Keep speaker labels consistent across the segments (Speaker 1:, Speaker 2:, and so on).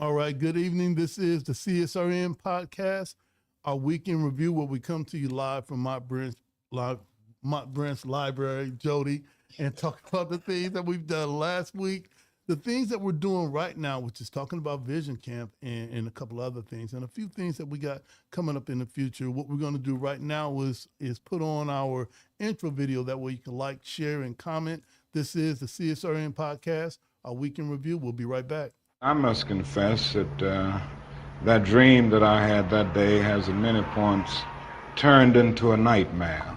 Speaker 1: All right, good evening. This is the CSRN podcast, our weekend review where we come to you live from Mott Brent's library, Jody, and talk about the things that we've done last week, the things that we're doing right now, which is talking about Vision Camp and a couple other things, and a few things that we got coming up in the future. What we're going to do right now is put on our intro video. That way you can like, share, and comment. This is the CSRN podcast, our weekend review. We'll be right back.
Speaker 2: I must confess that that dream that I had that day has at many points turned into a nightmare.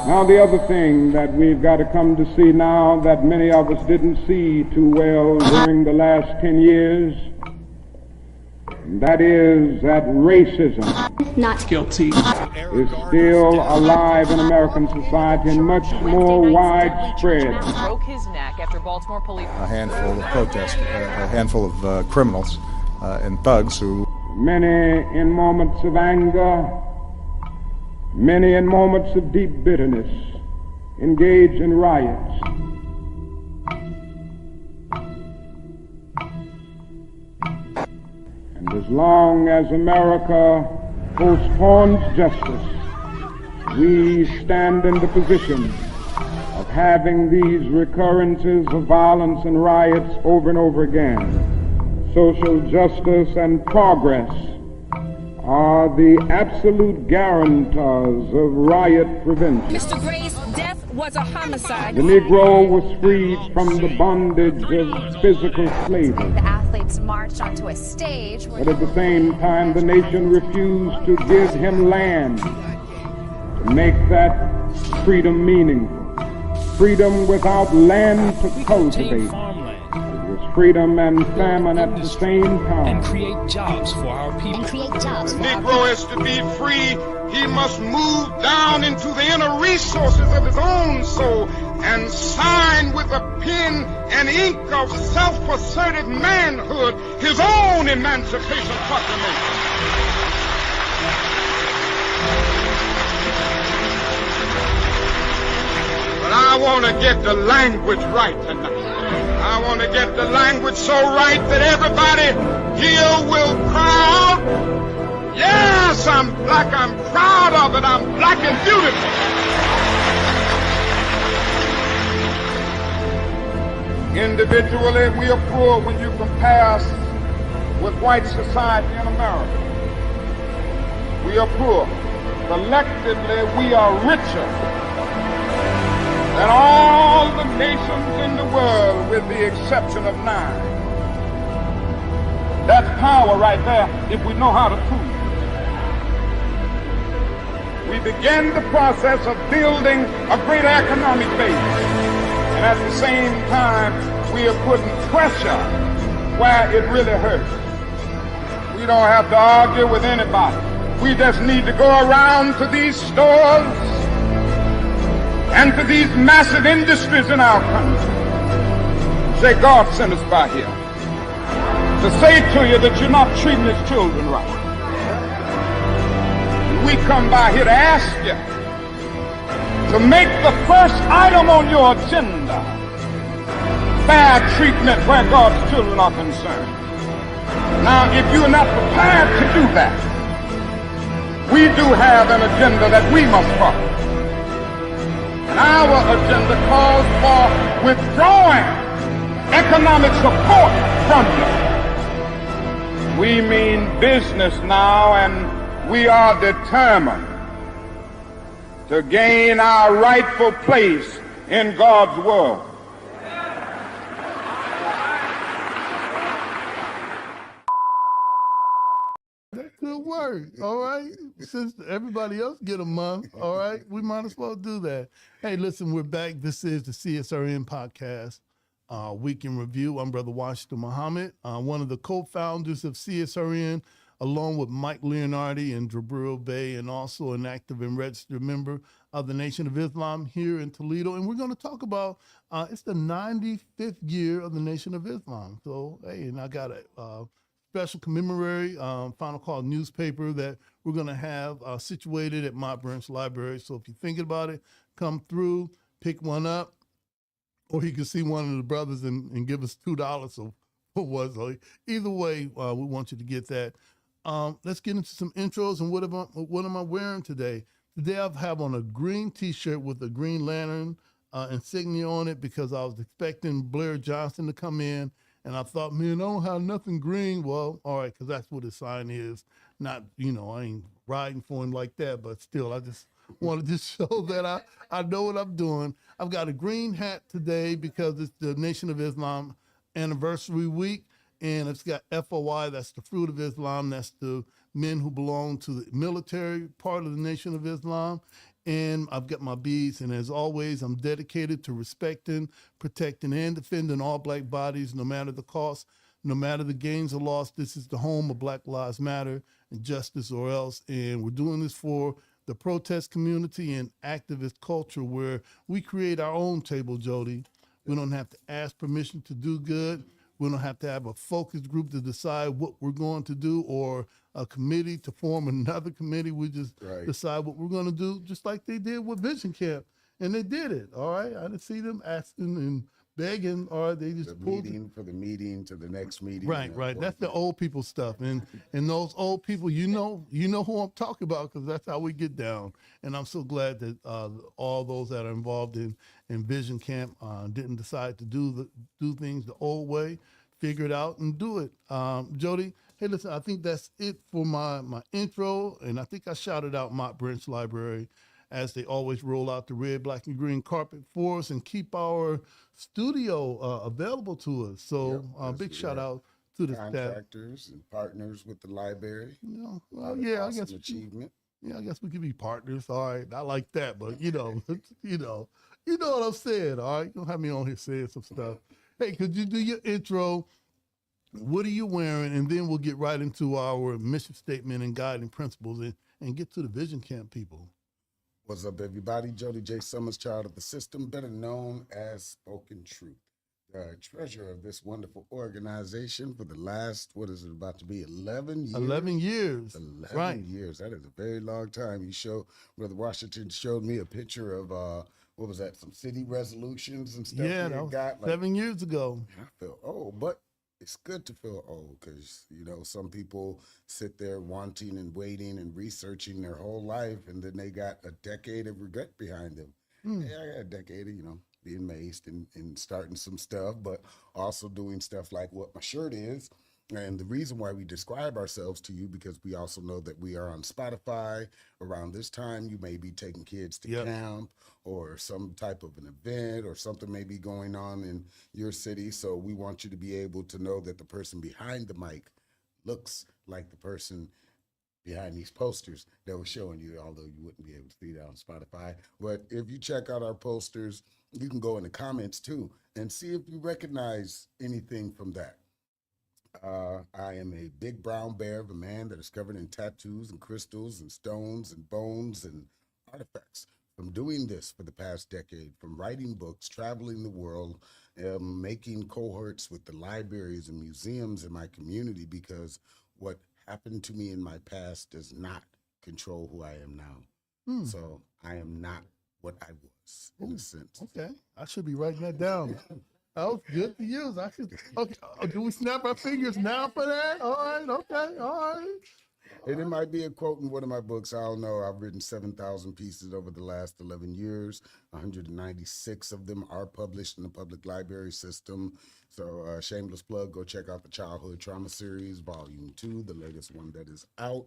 Speaker 2: Now the other thing that we've got to come to see now that many of us didn't see too well during the last 10 years, that is that racism
Speaker 3: not guilty
Speaker 2: is still alive in American society and much more widespread.
Speaker 4: Broke his neck after Baltimore police.
Speaker 5: A handful of protesters, a handful of criminals and thugs who...
Speaker 2: Many in moments of anger, many in moments of deep bitterness, engage in riots. And as long as America postpones justice, we stand in the position of having these recurrences of violence and riots over and over again. Social justice and progress are the absolute guarantors of riot prevention.
Speaker 6: Mr. Gray's death was a homicide.
Speaker 2: The Negro was freed from the bondage of physical slavery.
Speaker 7: The athletes marched onto a stage.
Speaker 2: But at the same time, the nation refused to give him land to make that freedom meaningful. Freedom without land to cultivate. Freedom and famine at the same time.
Speaker 8: And create jobs for our people.
Speaker 9: The Negro is to be free. He must move down into the inner resources of his own soul and sign with a pen and ink of self-assertive manhood his own emancipation proclamation. But I want to get the language right tonight. I want to get the language so right that everybody here will cry out, yes, I'm black, I'm proud of it, I'm black and beautiful. Individually, we are poor when you compare us with white society in America. We are poor. Collectively, we are richer than all the nations in the world with the exception of 9. That's power right there if we know how to prove it. We begin the process of building a greater economic base. And at the same time, we are putting pressure where it really hurts. We don't have to argue with anybody. We just need to go around to these stores and to these massive industries in our country. Say, God sent us by here to say to you that you're not treating his children right. We come by here to ask you to make the first item on your agenda fair treatment where God's children are concerned. Now, if you're not prepared to do that, we do have an agenda that we must follow. Our agenda calls for withdrawing economic support from you. We mean business now, and we are determined to gain our rightful place in God's world.
Speaker 1: That could work, all right? Since everybody else get a month, all right, we might as well do that. Hey, listen, we're back. This is the CSRN podcast, Week in Review. I'm Brother Washington Muhammad, one of the co-founders of CSRN. along with Mike Leonardi in Jabril Bay, and also an active and registered member of the Nation of Islam here in Toledo. And we're going to talk about it's the 95th year of the Nation of Islam. So, hey, and I got a special commemoratory Final Call newspaper that we're going to have situated at Mott Branch Library. So if you're thinking about it, come through, pick one up, or you can see one of the brothers and give us $2 or what. So either way, we want you to get that. Let's get into some intros and what am I wearing today? Today I have on a green T-shirt with a Green Lantern insignia on it because I was expecting Blair Johnson to come in, and I thought, man, I don't have nothing green. Well, all right, because that's what his sign is. Not, I ain't riding for him like that, but still, I just wanted to show that I know what I'm doing. I've got a green hat today because it's the Nation of Islam anniversary week, and it's got FOI, that's the Fruit of Islam, that's the men who belong to the military part of the Nation of Islam. And I've got my beads, and as always, I'm dedicated to respecting, protecting, and defending all Black bodies, no matter the cost, no matter the gains or loss. This is the home of Black Lives Matter and Justice or Else, and we're doing this for the protest community and activist culture where we create our own table, Jody. We don't have to ask permission to do good. We don't have to have a focus group to decide what we're going to do or a committee to form another committee. We just decide what we're going to do, just like they did with Vision Camp. And they did it, all right? I didn't see them asking and begging, or they just pulled
Speaker 3: meeting for the meeting to the next meeting.
Speaker 1: Right. That's the old people stuff. And those old people, you know who I'm talking about, because that's how we get down. And I'm so glad that all those that are involved in Vision Camp didn't decide to do things the old way, figure it out and do it. Jody, hey, listen, I think that's it for my intro. And I think I shouted out Mott Branch Library as they always roll out the red, black, and green carpet for us and keep our studio available to us. So big shout out to the
Speaker 3: contractors and partners with the librray.
Speaker 1: I guess
Speaker 3: achievement.
Speaker 1: Yeah, I guess we could be partners. All right, I like that, but you know what I'm saying. All right, you don't have me on here saying some stuff. Hey, could you do your intro? What are you wearing? And then we'll get right into our mission statement and guiding principles and get to the Vision Camp people.
Speaker 3: What's up, everybody? Jody J. Summers, child of the system, better known as Spoken Truth, the treasurer of this wonderful organization for the last, what is it about to be, 11 years?
Speaker 1: 11 years.
Speaker 3: 11 years. That is a very long time. Brother Washington showed me a picture of, what was that, some city resolutions and stuff.
Speaker 1: Yeah, that was 7 years ago.
Speaker 3: I felt old, but it's good to feel old because, some people sit there wanting and waiting and researching their whole life, and then they got a decade of regret behind them. Yeah, I got a decade of, being maced and starting some stuff, but also doing stuff like what my shirt is. And the reason why we describe ourselves to you, because we also know that we are on Spotify. Around this time, you may be taking kids to camp or some type of an event or something may be going on in your city. So we want you to be able to know that the person behind the mic looks like the person behind these posters that we're showing you, although you wouldn't be able to see that on Spotify. But if you check out our posters, you can go in the comments too and see if you recognize anything from that. I am a big brown bear of a man that is covered in tattoos and crystals and stones and bones and artifacts. From doing this for the past decade, from writing books, traveling the world, making cohorts with the libraries and museums in my community, because what happened to me in my past does not control who I am now. So I am not what I was, in a sense.
Speaker 1: Okay, I should be writing that down. That was good to use. I should. Okay, do we snap our fingers now for that? All right, okay, all right.
Speaker 3: And it might be a quote in one of my books. I don't know. I've written 7,000 pieces over the last 11 years. 196 of them are published in the public library system. So shameless plug, go check out the Childhood Trauma Series, Volume 2, the latest one that is out.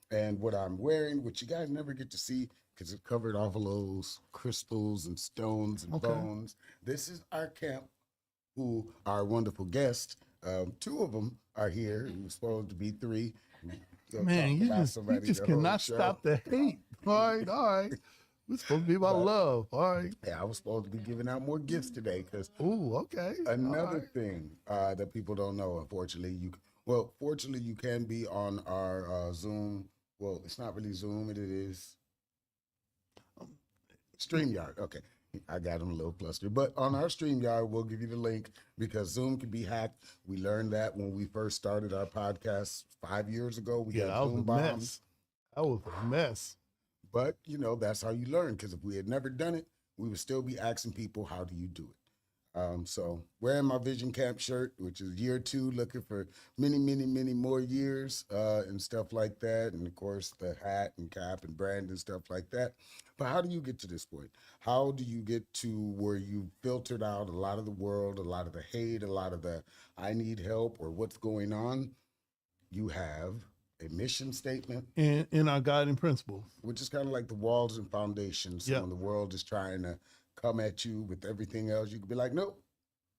Speaker 3: And what I'm wearing, which you guys never get to see because it covered all of those crystals and stones and bones. This is our camp, who are wonderful guests. 2 of them are here. It was supposed to be 3.
Speaker 1: Man, you just cannot stop the hate. All right. We're supposed to be about love. All right.
Speaker 3: Yeah, I was supposed to be giving out more gifts today because.
Speaker 1: Ooh, okay.
Speaker 3: Another thing that people don't know, unfortunately, Well, fortunately, you can be on our Zoom. Well, it's not really Zoom, it is StreamYard. Okay. I got them a little flustered. But on our StreamYard, we'll give you the link because Zoom can be hacked. We learned that when we first started our podcast 5 years ago. We
Speaker 1: Yeah,
Speaker 3: got
Speaker 1: that was
Speaker 3: Zoom
Speaker 1: a
Speaker 3: bombed.
Speaker 1: mess. That was a mess.
Speaker 3: But, you know, that's how you learn, because if we had never done it, we would still be asking people, how do you do it? So wearing my Vision Camp shirt, which is year 2, looking for many, many, many more years and stuff like that. And, of course, the hat and cap and brand and stuff like that. But how do you get to this point? How do you get to where you filtered out a lot of the world, a lot of the hate, a lot of the I need help or what's going on? You have a mission statement.
Speaker 1: In our guiding principles.
Speaker 3: Which is kind of like the walls and foundations. So when the world is trying to come at you with everything else, you could be like, nope,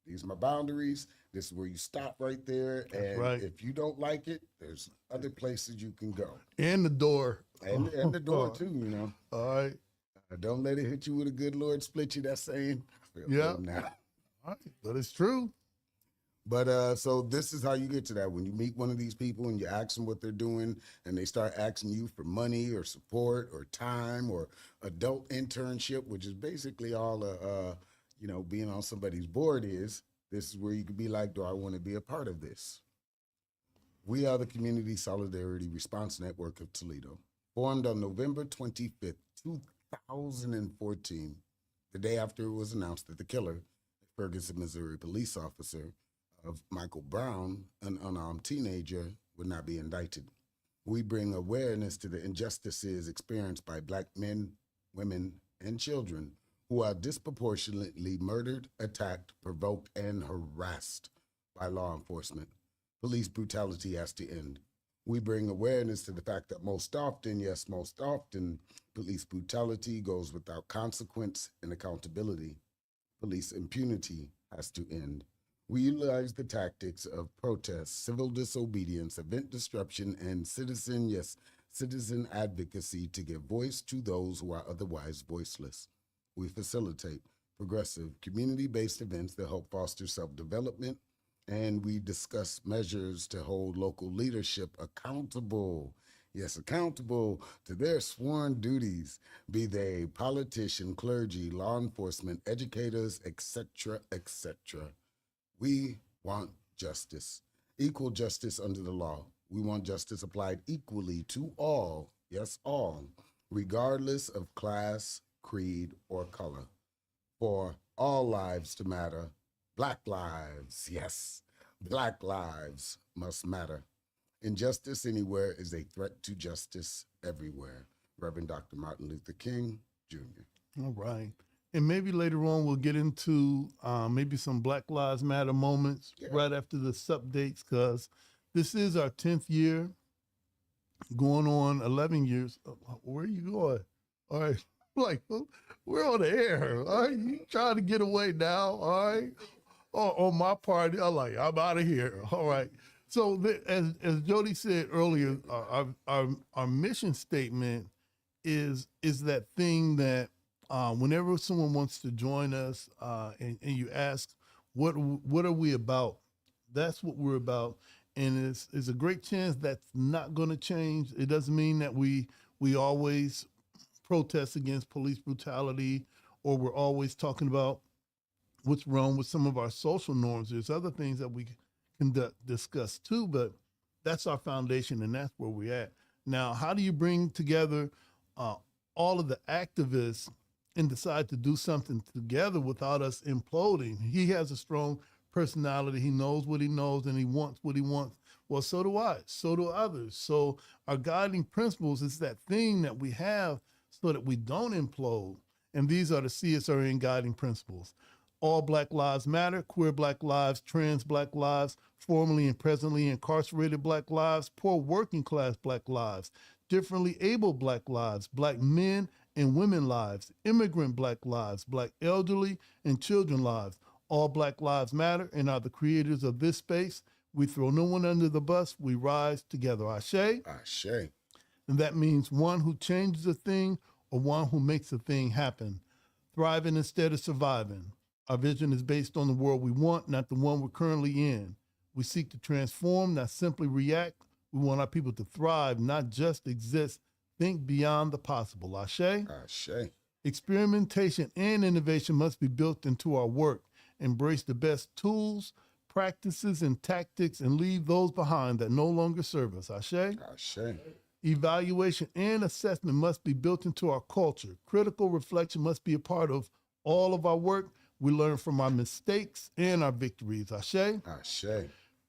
Speaker 3: these are my boundaries. This is where you stop right there. And if you don't like it, there's other places you can go.
Speaker 1: And the door.
Speaker 3: And the door too, you know.
Speaker 1: All right.
Speaker 3: Don't let it hit you with a good Lord split you, that saying.
Speaker 1: Yeah.
Speaker 3: Now.
Speaker 1: All right. But it's true.
Speaker 3: But so this is how you get to that. When you meet one of these people and you ask them what they're doing and they start asking you for money or support or time or adult internship, which is basically all, you know, being on somebody's board is, this is where you could be like, do I want to be a part of this? We are the Community Solidarity Response Network of Toledo, formed on November 25th, 2014, the day after it was announced that the killer, a Ferguson, Missouri police officer of Michael Brown, an unarmed teenager, would not be indicted. We bring awareness to the injustices experienced by Black men, women, and children who are disproportionately murdered, attacked, provoked, and harassed by law enforcement. Police brutality has to end. We bring awareness to the fact that most often, yes, most often, police brutality goes without consequence and accountability. Police impunity has to end. We utilize the tactics of protest, civil disobedience, event disruption, and citizen advocacy to give voice to those who are otherwise voiceless. We facilitate progressive, community-based events that help foster self-development, and we discuss measures to hold local leadership accountable, yes, accountable to their sworn duties, be they politician, clergy, law enforcement, educators, etc., etc. We want justice, equal justice under the law. We want justice applied equally to all, yes, all, regardless of class, creed, or color. For all lives to matter, Black lives, yes, Black lives must matter. Injustice anywhere is a threat to justice everywhere. Reverend Dr. Martin Luther King, Jr.
Speaker 1: All right. And maybe later on we'll get into maybe some Black Lives Matter moments right after the updates, because this is our 10th year, going on 11 years. Where are you going? All right. Like, we're on the air. All right. You trying to get away now. All right. On my part, I'm out of here. All right. So as Jody said earlier, our mission statement is that thing that whenever someone wants to join us and you ask, what are we about? That's what we're about. And it's a great chance that's not going to change. It doesn't mean that we always protest against police brutality, or we're always talking about what's wrong with some of our social norms. There's other things that we can discuss too, but that's our foundation and that's where we're at. Now, how do you bring together all of the activists and decide to do something together without us imploding? He has a strong personality. He knows what he knows and he wants what he wants. Well, so do I. So do others. So our guiding principles is that thing that we have so that we don't implode. And these are the CSRN guiding principles. All Black lives matter, queer Black lives, trans Black lives, formerly and presently incarcerated Black lives, poor working class Black lives, differently able Black lives, Black men and women lives, immigrant Black lives, Black elderly and children lives. All Black lives matter and are the creators of this space. We throw no one under the bus. We rise together. Ashe.
Speaker 3: Ashe.
Speaker 1: And that means one who changes a thing or one who makes a thing happen. Thriving instead of surviving. Our vision is based on the world we want, not the one we're currently in. We seek to transform, not simply react. We want our people to thrive, not just exist. Think beyond the possible. Ashe?
Speaker 3: Ashe.
Speaker 1: Experimentation and innovation must be built into our work. Embrace the best tools, practices, and tactics, and leave those behind that no longer serve us. Ashe?
Speaker 3: Ashe.
Speaker 1: Evaluation and assessment must be built into our culture. Critical reflection must be a part of all of our work. We learn from our mistakes and our victories. Ashe?
Speaker 3: Ashe.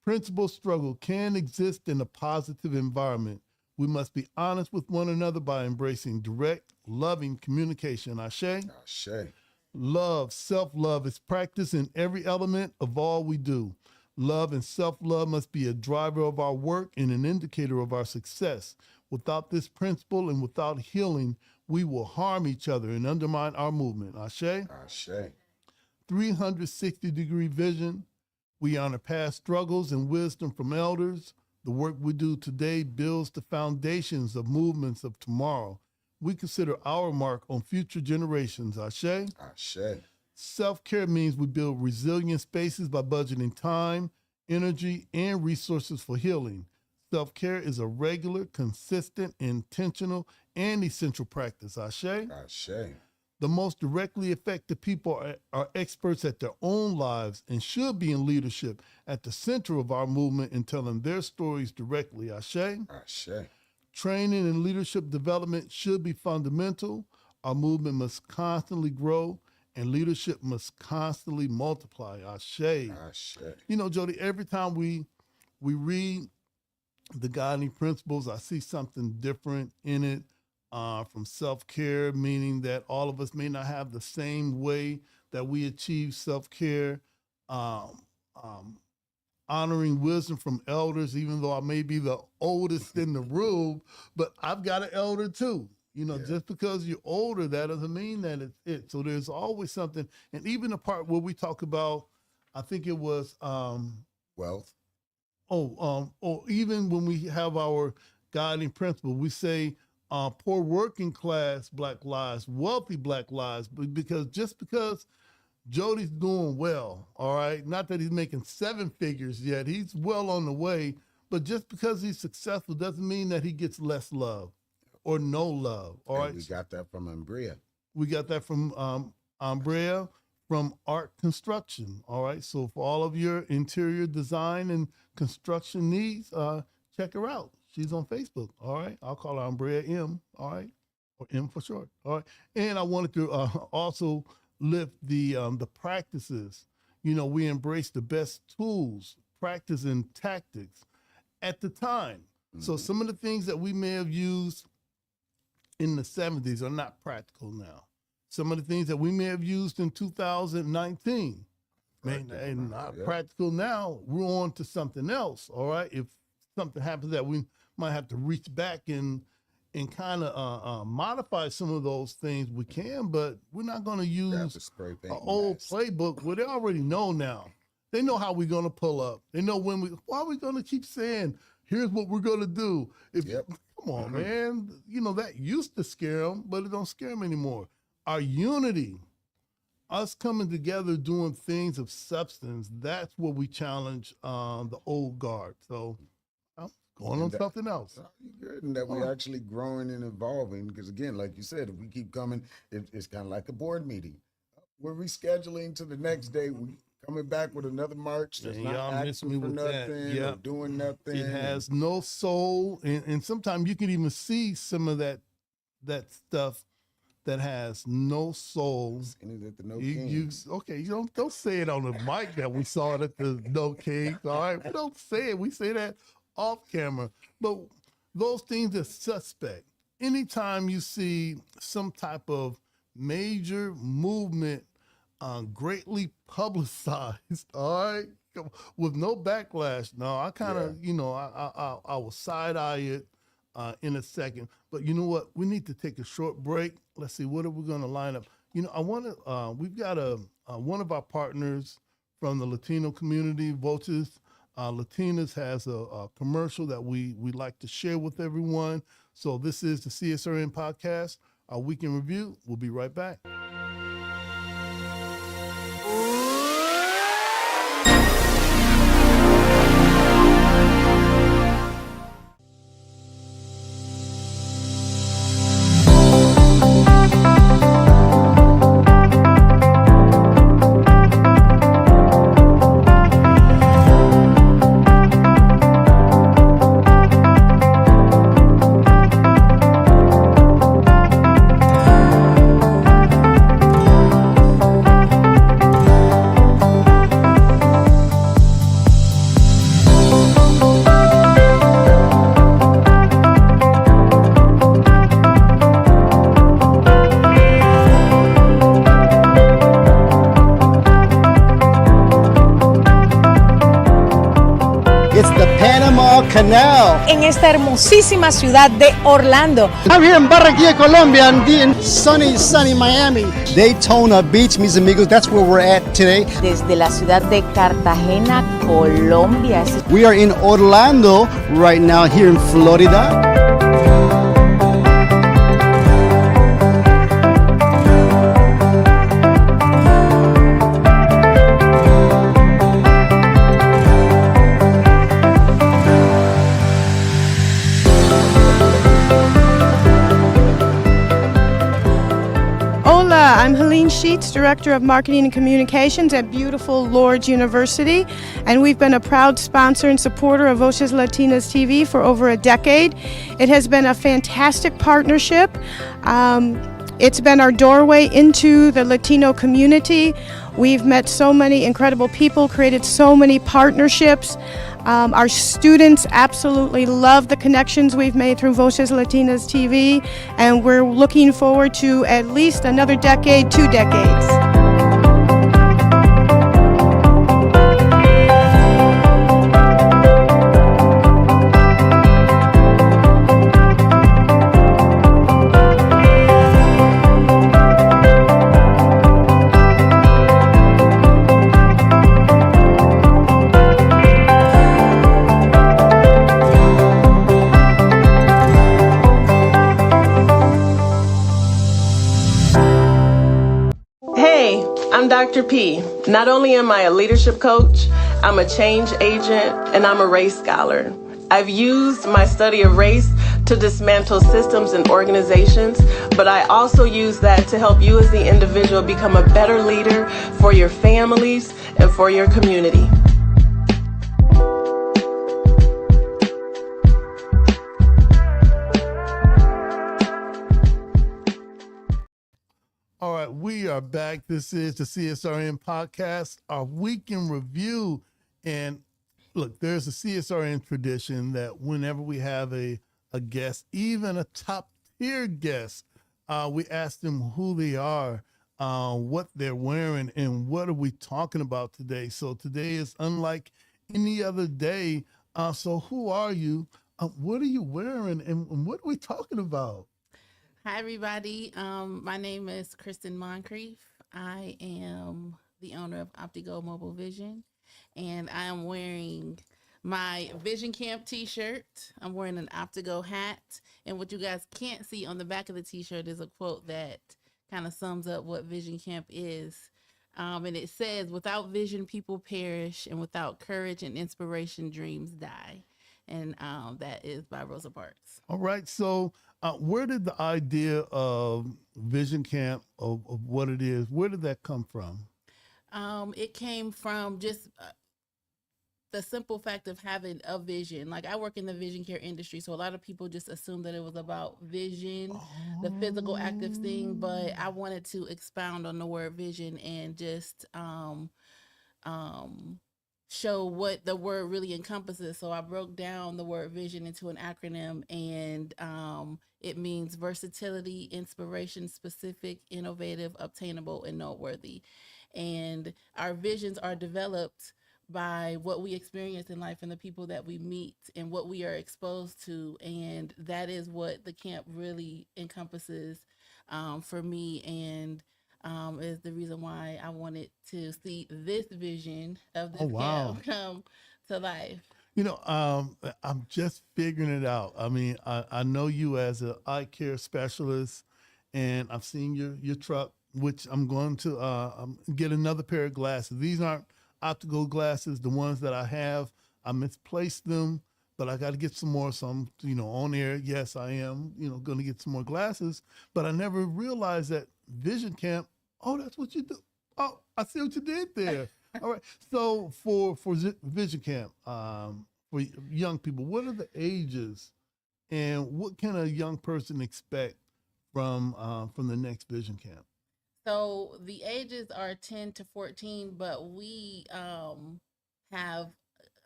Speaker 1: Principal struggle can exist in a positive environment. We must be honest with one another by embracing direct, loving communication. Ashe?
Speaker 3: Ashe.
Speaker 1: Love, self-love is practiced in every element of all we do. Love and self-love must be a driver of our work and an indicator of our success. Without this principle and without healing, we will harm each other and undermine our movement. Ashe?
Speaker 3: Ashe.
Speaker 1: 360-degree vision. We honor past struggles and wisdom from elders. The work we do today builds the foundations of movements of tomorrow. We consider our mark on future generations. Ashe?
Speaker 3: Ashe.
Speaker 1: Self-care means we build resilient spaces by budgeting time, energy, and resources for healing. Self-care is a regular, consistent, intentional, and essential practice. Ashe?
Speaker 3: Ashe.
Speaker 1: The most directly affected people are experts at their own lives and should be in leadership at the center of our movement and telling their stories directly. Ashe?
Speaker 3: Ashe.
Speaker 1: Training and leadership development should be fundamental. Our movement must constantly grow and leadership must constantly multiply. Ashe.
Speaker 3: Ashe.
Speaker 1: You know, Jody, every time we read the guiding principles, I see something different in it. From self-care, meaning that all of us may not have the same way that we achieve self-care, honoring wisdom from elders, even though I may be the oldest in the room, but I've got an elder too. You know, just because you're older, that doesn't mean that it's it. So there's always something. And even the part where we talk about, I think it was
Speaker 3: Wealth.
Speaker 1: or even when we have our guiding principle, we say poor working class Black lives, wealthy Black lives, because just because Jody's doing well, all right, not that he's making 7 figures yet, he's well on the way, but just because he's successful doesn't mean that he gets less love or no love, all right?
Speaker 3: We got that from Umbria.
Speaker 1: We got that from Umbria, from Art Construction, all right? So for all of your interior design and construction needs, check her out. She's on Facebook, all right? I'll call her Umbria M, all right? Or M for short, all right? And I wanted to also lift the practices. You know, we embrace the best tools, practice, and tactics at the time. Mm-hmm. So some of the things that we may have used in the 70s are not practical now. Some of the things that we may have used in 2019 are not practical now. We're on to something else, all right? If something happens that we might have to reach back and kind of modify some of those things, we can, but we're not going to use an old playbook where they already know now. They know how we're going to pull up. They know why are we going to keep saying, here's what we're going to do. Come on, man. You know, that used to scare them, but it don't scare them anymore. Our unity, us coming together, doing things of substance, that's what we challenge the old guard. So I'm going on something else.
Speaker 3: Good, and that we're actually growing and evolving, because again, like you said, if we keep coming, it's kind of like a board meeting. We're rescheduling to the next day. We coming back with another march that's not asking for nothing or doing nothing.
Speaker 1: It has no soul, and sometimes you can even see some of that stuff that has no soul. You don't say it on the mic that we saw it at the No Kings, all right? We don't say it. We say that off camera. But those things are suspect. Anytime you see some type of major movement greatly publicized, all right, with no backlash, no, I kind of, I will side-eye it in a second. But you know what? We need to take a short break. Let's see, what are we going to line up? You know, I want to, we've got one of our partners from the Latino community, Voces Latinas, has a commercial that we like to share with everyone. So this is the CSRN podcast, our weekend review. We'll be right back.
Speaker 10: Canal.
Speaker 6: En esta hermosísima ciudad de Orlando.
Speaker 10: I'm here in Barranquilla, Colombia, and in sunny Miami. Daytona Beach, mis amigos, that's where we're at today.
Speaker 11: Desde la ciudad de Cartagena, Colombia.
Speaker 10: We are in Orlando right now, here in Florida.
Speaker 12: I'm Helene Sheets, Director of Marketing and Communications at beautiful Lourdes University, and we've been a proud sponsor and supporter of Voces Latinas TV for over a decade. It has been a fantastic partnership. It's been our doorway into the Latino community. We've met so many incredible people, created so many partnerships. Our students absolutely love the connections we've made through Voces Latinas TV, and we're looking forward to at least another decade, 2 decades.
Speaker 13: I'm Dr. P. Not only am I a leadership coach, I'm a change agent, and I'm a race scholar. I've used my study of race to dismantle systems and organizations, but I also use that to help you as the individual become a better leader for your families and for your community.
Speaker 1: All right, we are back. This is the CSRN podcast, our week in review. And look, there's a CSRN tradition that whenever we have a guest, even a top tier guest, we ask them who they are, what they're wearing, and what are we talking about today. So today is unlike any other day. So who are you? What are you wearing? And what are we talking about?
Speaker 14: Hi, everybody. My name is Kristen Moncrief. I am the owner of Optigo Mobile Vision, and I am wearing my Vision Camp t-shirt. I'm wearing an Optigo hat, and what you guys can't see on the back of the t-shirt is a quote that kind of sums up what Vision Camp is. And it says, "Without vision, people perish, and without courage and inspiration, dreams die." And that is by Rosa Parks.
Speaker 1: All right. So where did the idea of Vision Camp, of what it is, where did that come from?
Speaker 14: It came from just the simple fact of having a vision. Like, I work in the vision care industry, so a lot of people just assume that it was about vision, the physical active thing, but I wanted to expound on the word vision and just show what the word really encompasses. So I broke down the word vision into an acronym, and it means versatility, inspiration, specific, innovative, obtainable, and noteworthy. And our visions are developed by what we experience in life and the people that we meet and what we are exposed to. And that is what the camp really encompasses for me, and is the reason why I wanted to see this vision of this camp come to life.
Speaker 1: You know, I'm just figuring it out. I mean, I know you as an eye care specialist, and I've seen your truck, which I'm going to get another pair of glasses. These aren't optical glasses. The ones that I have, I misplaced them, but I got to get some more. So I'm, on air. Yes, I am, going to get some more glasses, but I never realized that Vision Camp, oh, that's what you do. Oh, I see what you did there. All right. So for Vision Camp, for young people, what are the ages and what can a young person expect from the next Vision Camp?
Speaker 14: So the ages are 10 to 14, but we have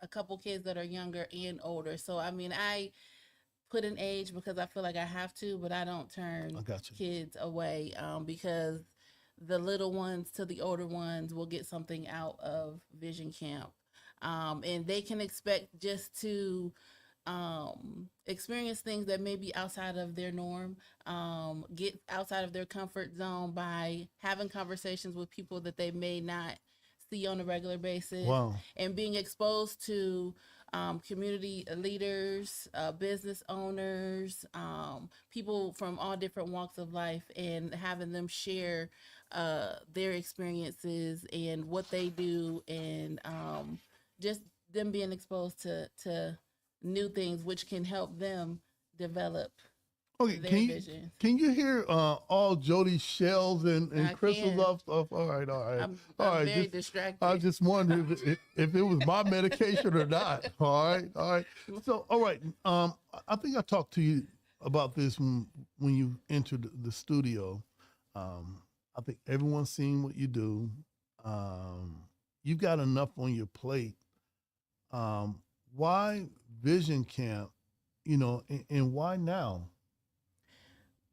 Speaker 14: a couple kids that are younger and older. So, I mean, I put an age because I feel like I have to, but I don't turn kids away because the little ones to the older ones will get something out of Vision Camp. And they can expect just to experience things that may be outside of their norm, get outside of their comfort zone by having conversations with people that they may not see on a regular basis.
Speaker 1: Wow.
Speaker 14: And being exposed to community leaders, business owners, people from all different walks of life, and having them share their experiences and what they do, and just them being exposed to new things which can help them develop
Speaker 1: Okay,
Speaker 14: their
Speaker 1: can
Speaker 14: visions.
Speaker 1: can you hear all Jody's shells and
Speaker 14: I
Speaker 1: crystals
Speaker 14: can.
Speaker 1: off? All right, all right.
Speaker 14: I'm
Speaker 1: all right,
Speaker 14: very
Speaker 1: just,
Speaker 14: distracted.
Speaker 1: I just wondered if it was my medication or not. All right, all right. So, all right. I think I talked to you about this when you entered the studio. I think everyone's seen what you do. You've got enough on your plate. Why Vision Camp? You know, and why now?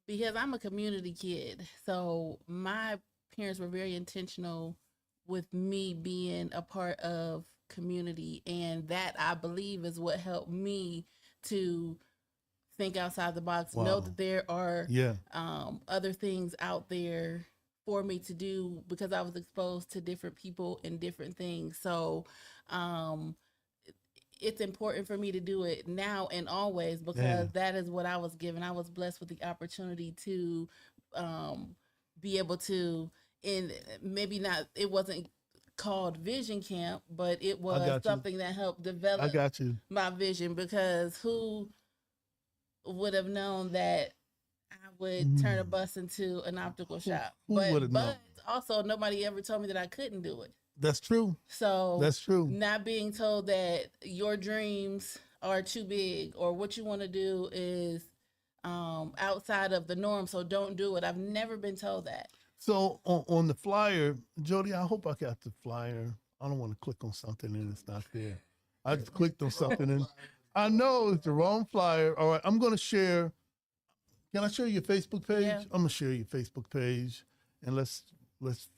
Speaker 14: Because I'm a community kid. So my parents were very intentional with me being a part of community. And that, I believe, is what helped me to think outside the box,
Speaker 1: Wow.
Speaker 14: know that there are
Speaker 1: Yeah.
Speaker 14: other things out there for me to do, because I was exposed to different people and different things. So it's important for me to do it now and always, because that is what I was given. I was blessed with the opportunity to be able to, and maybe not, it wasn't called Vision Camp, but it was something that helped develop my vision, because who would have known that I would turn a bus into an optical shop?
Speaker 1: Who would have known?
Speaker 14: Also, nobody ever told me that I couldn't do it.
Speaker 1: That's true.
Speaker 14: So
Speaker 1: that's true.
Speaker 14: Not being told that your dreams are too big, or what you want to do is outside of the norm, so don't do it. I've never been told that.
Speaker 1: So on the flyer, Jody, I hope I got the flyer. I don't want to click on something and it's not there. I just clicked on something and I know it's the wrong flyer. All right, I'm going to share. Can I share your Facebook page?
Speaker 14: Yeah.
Speaker 1: I'm going to share your Facebook page, and let's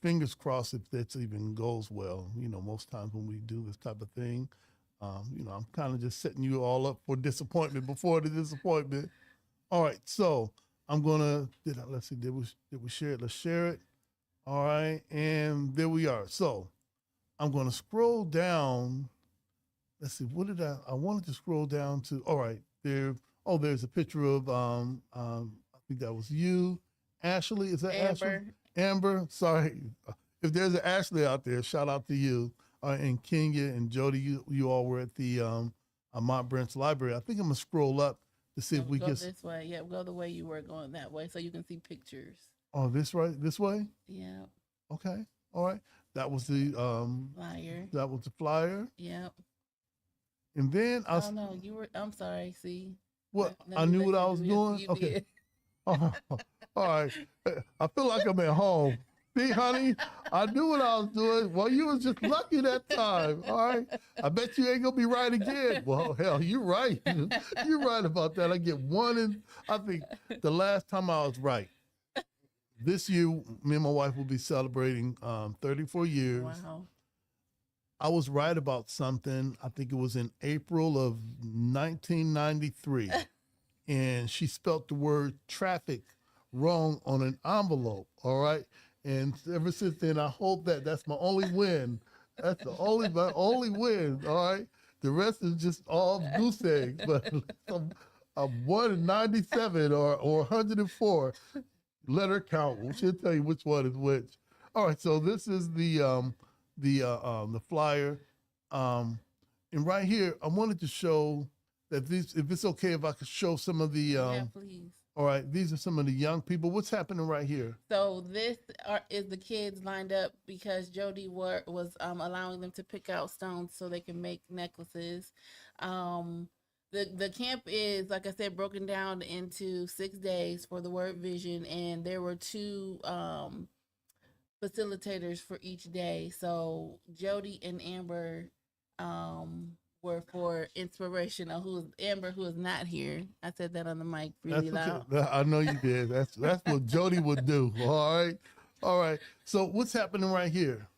Speaker 1: fingers crossed if that even goes well. You know, most times when we do this type of thing, you know, I'm kind of just setting you all up for disappointment before the disappointment. All right, so I'm gonna let's see, did we share it? Let's share it. All right, and there we are. So I'm gonna scroll down. Let's see, what did I wanted to scroll down to? All right, there. Oh, there's a picture of I think that was you, Ashley. Is that
Speaker 14: Amber?
Speaker 1: Ashley? Amber, sorry. If there's an Ashley out there, shout out to you. And Kenya and Jody, you all were at the Mont Branch Library. I think I'm going to scroll up to see if we
Speaker 14: go
Speaker 1: can.
Speaker 14: This way. Yeah, go the way you were going, that way, so you can see pictures.
Speaker 1: Oh, this way?
Speaker 14: Yeah.
Speaker 1: Okay. All right. That was the
Speaker 14: flyer.
Speaker 1: That was the flyer.
Speaker 14: Yep.
Speaker 1: And then
Speaker 14: Oh, no, you were, I'm sorry, see.
Speaker 1: What? I knew what I was doing? Okay. Oh, all right. I feel like I'm at home. See, honey, I knew what I was doing. Well, you was just lucky that time. All right. I bet you ain't gonna be right again. Well, hell, you're right. You're right about that. I get one, and I think the last time I was right. This year, me and my wife will be celebrating 34 years.
Speaker 14: Wow.
Speaker 1: I was right about something. I think it was in April of 1993. And she spelt the word traffic wrong on an envelope, all right? And ever since then, I hope that's my only win. That's my only win, all right? The rest is just all goose eggs, but I'm 1 in 97 or 104 letter count. She'll tell you which one is which. All right, so this is the flyer. And right here, I wanted to show that these, if it's okay if I could show some of the
Speaker 14: yeah, please.
Speaker 1: All right, these are some of the young people. What's happening right here?
Speaker 14: So this is the kids lined up because Jody was allowing them to pick out stones so they can make necklaces. The camp is, like I said, broken down into 6 days for the word vision, and there were 2 facilitators for each day. So Jody and Amber were for inspirational. Who's Amber, who is not here. I said that on the mic really loud.
Speaker 1: Okay. I know you did. That's what Jody would do. All right. So what's happening right here?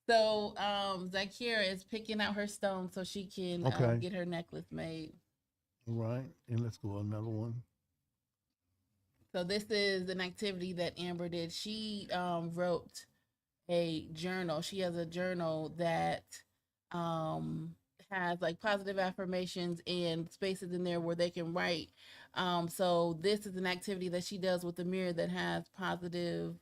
Speaker 14: So Zakira is picking out her stone so she can get her necklace made.
Speaker 1: Right. And let's go another one.
Speaker 14: So this is an activity that Amber did. She wrote a journal. She has a journal that um, has like positive affirmations and spaces in there where they can write. So this is an activity that she does with the mirror that has positive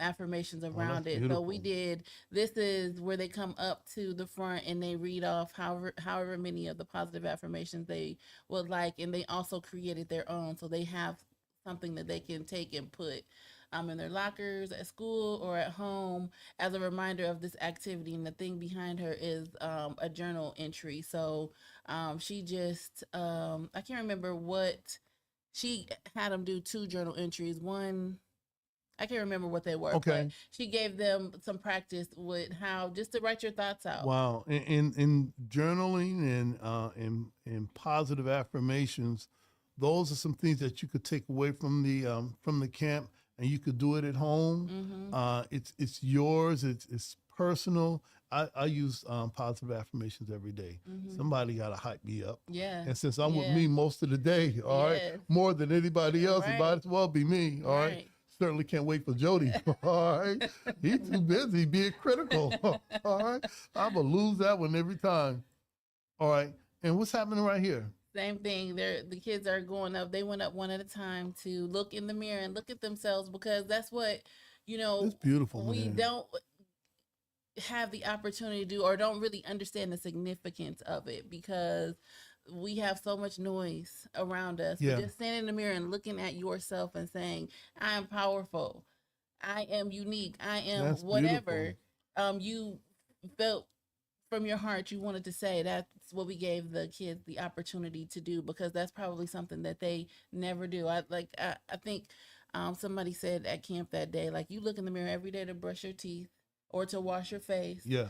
Speaker 14: affirmations around it. So we did, this is where they come up to the front and they read off however many of the positive affirmations they would like, and they also created their own. So they have something that they can take and put in their lockers at school or at home as a reminder of this activity. And the thing behind her is a journal entry. So she just, I can't remember what, she had them do 2 journal entries. One, I can't remember what they were, but she gave them some practice with how just to write your thoughts out.
Speaker 1: Wow. In journaling and positive affirmations, those are some things that you could take away from the camp, and you could do it at home. It's yours. It's personal. I use positive affirmations every day. Somebody got to hype me up.
Speaker 14: Yeah.
Speaker 1: And since I'm with me most of the day, all right, more than anybody else, it might as well be me. All right. Certainly can't wait for Jody. All right. He's too busy being critical. All right. I'm going to lose that one every time. All right. And what's happening right here?
Speaker 14: Same thing. The kids are going up. They went up one at a time to look in the mirror and look at themselves, because that's what,
Speaker 1: it's beautiful.
Speaker 14: We don't have the opportunity to do, or don't really understand the significance of it, because we have so much noise around us. But just standing in the mirror and looking at yourself and saying, I am powerful, I am unique, I am whatever you felt from your heart you wanted to say. That's what we gave the kids the opportunity to do, because that's probably something that they never do. I think somebody said at camp that day, like, you look in the mirror every day to brush your teeth or to wash your face.
Speaker 1: Yeah.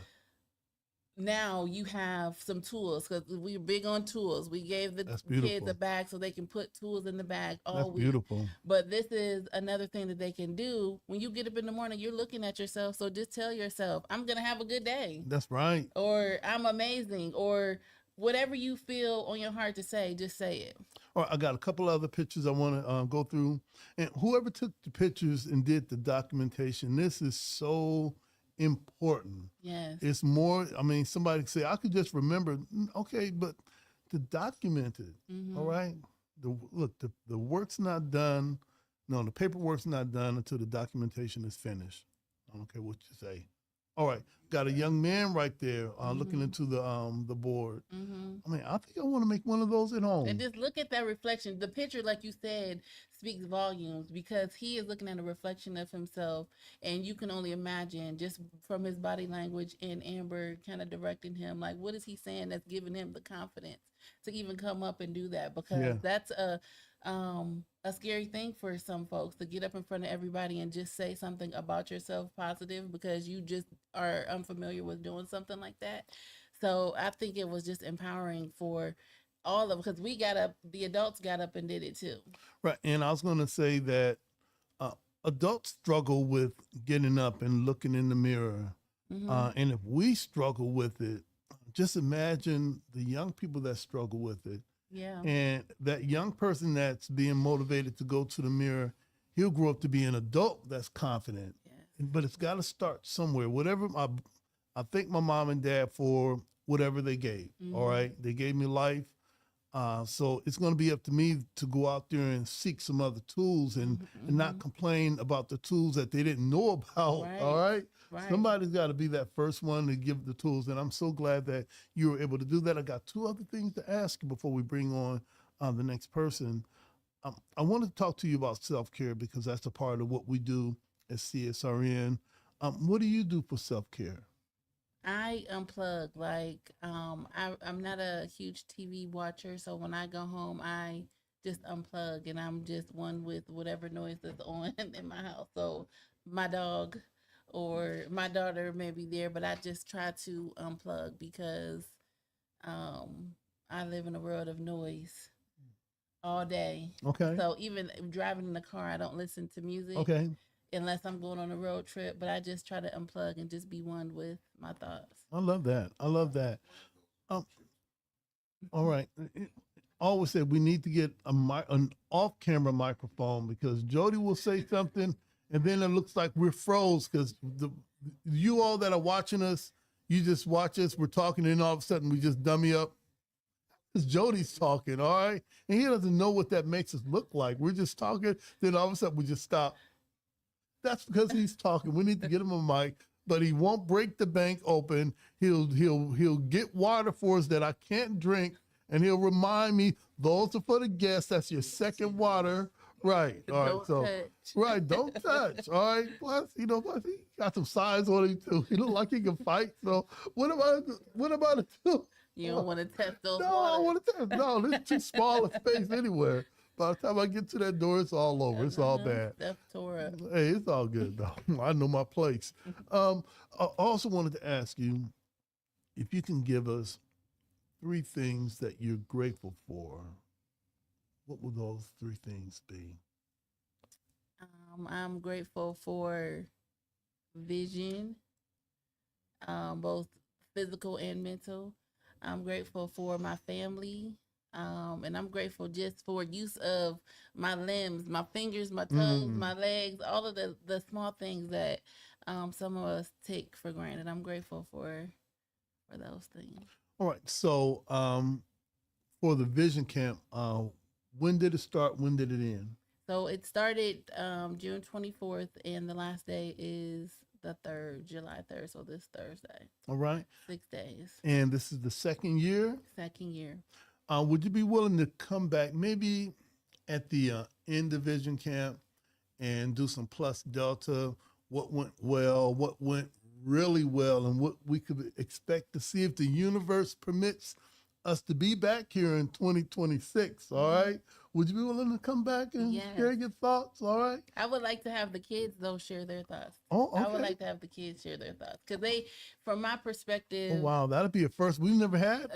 Speaker 14: Now you have some tools, because we're big on tools. We gave the kids a bag so they can put tools in the bag all week.
Speaker 1: Beautiful.
Speaker 14: But this is another thing that they can do. When you get up in the morning, you're looking at yourself. So just tell yourself, I'm going to have a good day.
Speaker 1: That's right.
Speaker 14: Or I'm amazing, or whatever you feel on your heart to say, just say it.
Speaker 1: All right, I got a couple other pictures I want to go through. And whoever took the pictures and did the documentation, this is so important.
Speaker 14: Yes.
Speaker 1: It's more, I mean, somebody could say, I could just remember. Okay, but to document it, all right? The work's not done. No, the paperwork's not done until the documentation is finished. I don't care what you say. All right, got a young man right there looking into the board. I mean, I think I want to make one of those at home.
Speaker 14: And just look at that reflection. The picture, like you said, speaks volumes, because he is looking at a reflection of himself, and you can only imagine just from his body language and Amber kind of directing him, like, what is he saying that's giving him the confidence to even come up and do that? Because that's a scary thing for some folks, to get up in front of everybody and just say something about yourself positive, because you just are unfamiliar with doing something like that. So I think it was just empowering for all of, because the adults got up and did it too.
Speaker 1: Right. And I was going to say that adults struggle with getting up and looking in the mirror. And if we struggle with it, just imagine the young people that struggle with it.
Speaker 14: Yeah.
Speaker 1: And that young person that's being motivated to go to the mirror, he'll grow up to be an adult that's confident. Yes. But it's got to start somewhere. Whatever, I thank my mom and dad for whatever they gave. All right. They gave me life. So it's going to be up to me to go out there and seek some other tools and not complain about the tools that they didn't know about.
Speaker 14: Right.
Speaker 1: All right.
Speaker 14: Right.
Speaker 1: Somebody's got to be that first one to give the tools. And I'm so glad that you were able to do that. I got 2 other things to ask you before we bring on the next person. I want to talk to you about self-care, because that's a part of what we do at CSRN. What do you do for self-care?
Speaker 14: I unplug. Like, I'm not a huge TV watcher, so when I go home, I just unplug, and I'm just one with whatever noise that's on in my house. So my dog or my daughter may be there, but I just try to unplug, because I live in a world of noise all day.
Speaker 1: Okay.
Speaker 14: So even driving in the car, I don't listen to music.
Speaker 1: Okay.
Speaker 14: Unless I'm going on a road trip, but I just try to unplug and just be one with my thoughts.
Speaker 1: I love that. I love that. All right. always said we need to get an off-camera microphone, because Jody will say something and then it looks like we're froze, because you all that are watching us, you just watch us, we're talking, and all of a sudden we just dummy up. Because Jody's talking, all right? And he doesn't know what that makes us look like. We're just talking, then all of a sudden we just stop. That's because he's talking. We need to get him a mic, but he won't break the bank open. He'll get water for us that I can't drink, and he'll remind me, those are for the guests. That's your second water. Right. All right.
Speaker 14: Don't
Speaker 1: So,
Speaker 14: touch.
Speaker 1: right. Don't touch. All right. Plus, he got some size on him too. He look like he can fight. So what about it too?
Speaker 14: You don't want to test those
Speaker 1: No, I want to test. No, this is too small a space anywhere. By the time I get to that door, it's all over. It's all bad.
Speaker 14: Stuff tore up.
Speaker 1: Hey, it's all good though. I know my place. I also wanted to ask you if you can give us 3 things that you're grateful for. What would those 3 things be?
Speaker 14: I'm grateful for vision, both physical and mental. I'm grateful for my family. And I'm grateful just for use of my limbs, my fingers, my toes, my legs, all of the small things that some of us take for granted. I'm grateful for those things.
Speaker 1: All right. So for the Vision Camp, when did it start? When did it end?
Speaker 14: So it started June 24th, and the last day is the 3rd, July 3rd, so this Thursday.
Speaker 1: All right.
Speaker 14: 6 days.
Speaker 1: And this is the second year?
Speaker 14: Second year.
Speaker 1: Would you be willing to come back maybe at the end of Vision Camp and do some plus delta, what went well, what went really well, and what we could expect to see if the universe permits us to be back here in 2026, all right? Would you be willing to come back and share your thoughts, all right?
Speaker 14: I would like to have the kids, though, share their thoughts.
Speaker 1: Oh, okay.
Speaker 14: I would like to have the kids share their thoughts. Because they, from my perspective...
Speaker 1: Oh, wow, that'd be a first. We've never had.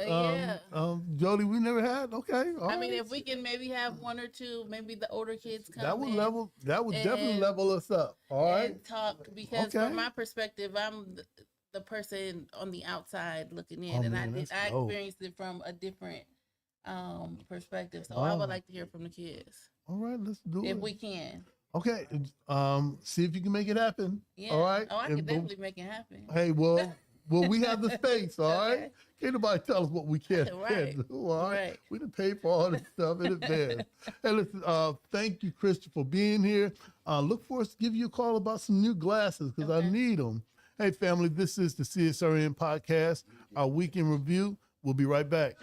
Speaker 1: Jody, we never had. Okay, all
Speaker 14: I mean,
Speaker 1: right.
Speaker 14: if we can maybe have 1 or 2, maybe the older kids come
Speaker 1: that would definitely level us up, all right?
Speaker 14: And talk, because from my perspective, I'm the person on the outside looking in, and I experienced it from a different perspective. So I would like to hear from the kids.
Speaker 1: All right, let's do it.
Speaker 14: If we can.
Speaker 1: Okay, see if you can make it happen.
Speaker 14: Yeah.
Speaker 1: All right.
Speaker 14: Oh, I can definitely make it happen.
Speaker 1: Hey, well, we have the space, all right? Can't nobody tell us what we can't do, all right? We done paid for all this stuff in advance. Hey, listen, thank you, Christian, for being here. Look for us to give you a call about some new glasses, because I need them. Hey, family, this is the CSRN podcast, our weekend review. We'll be right back.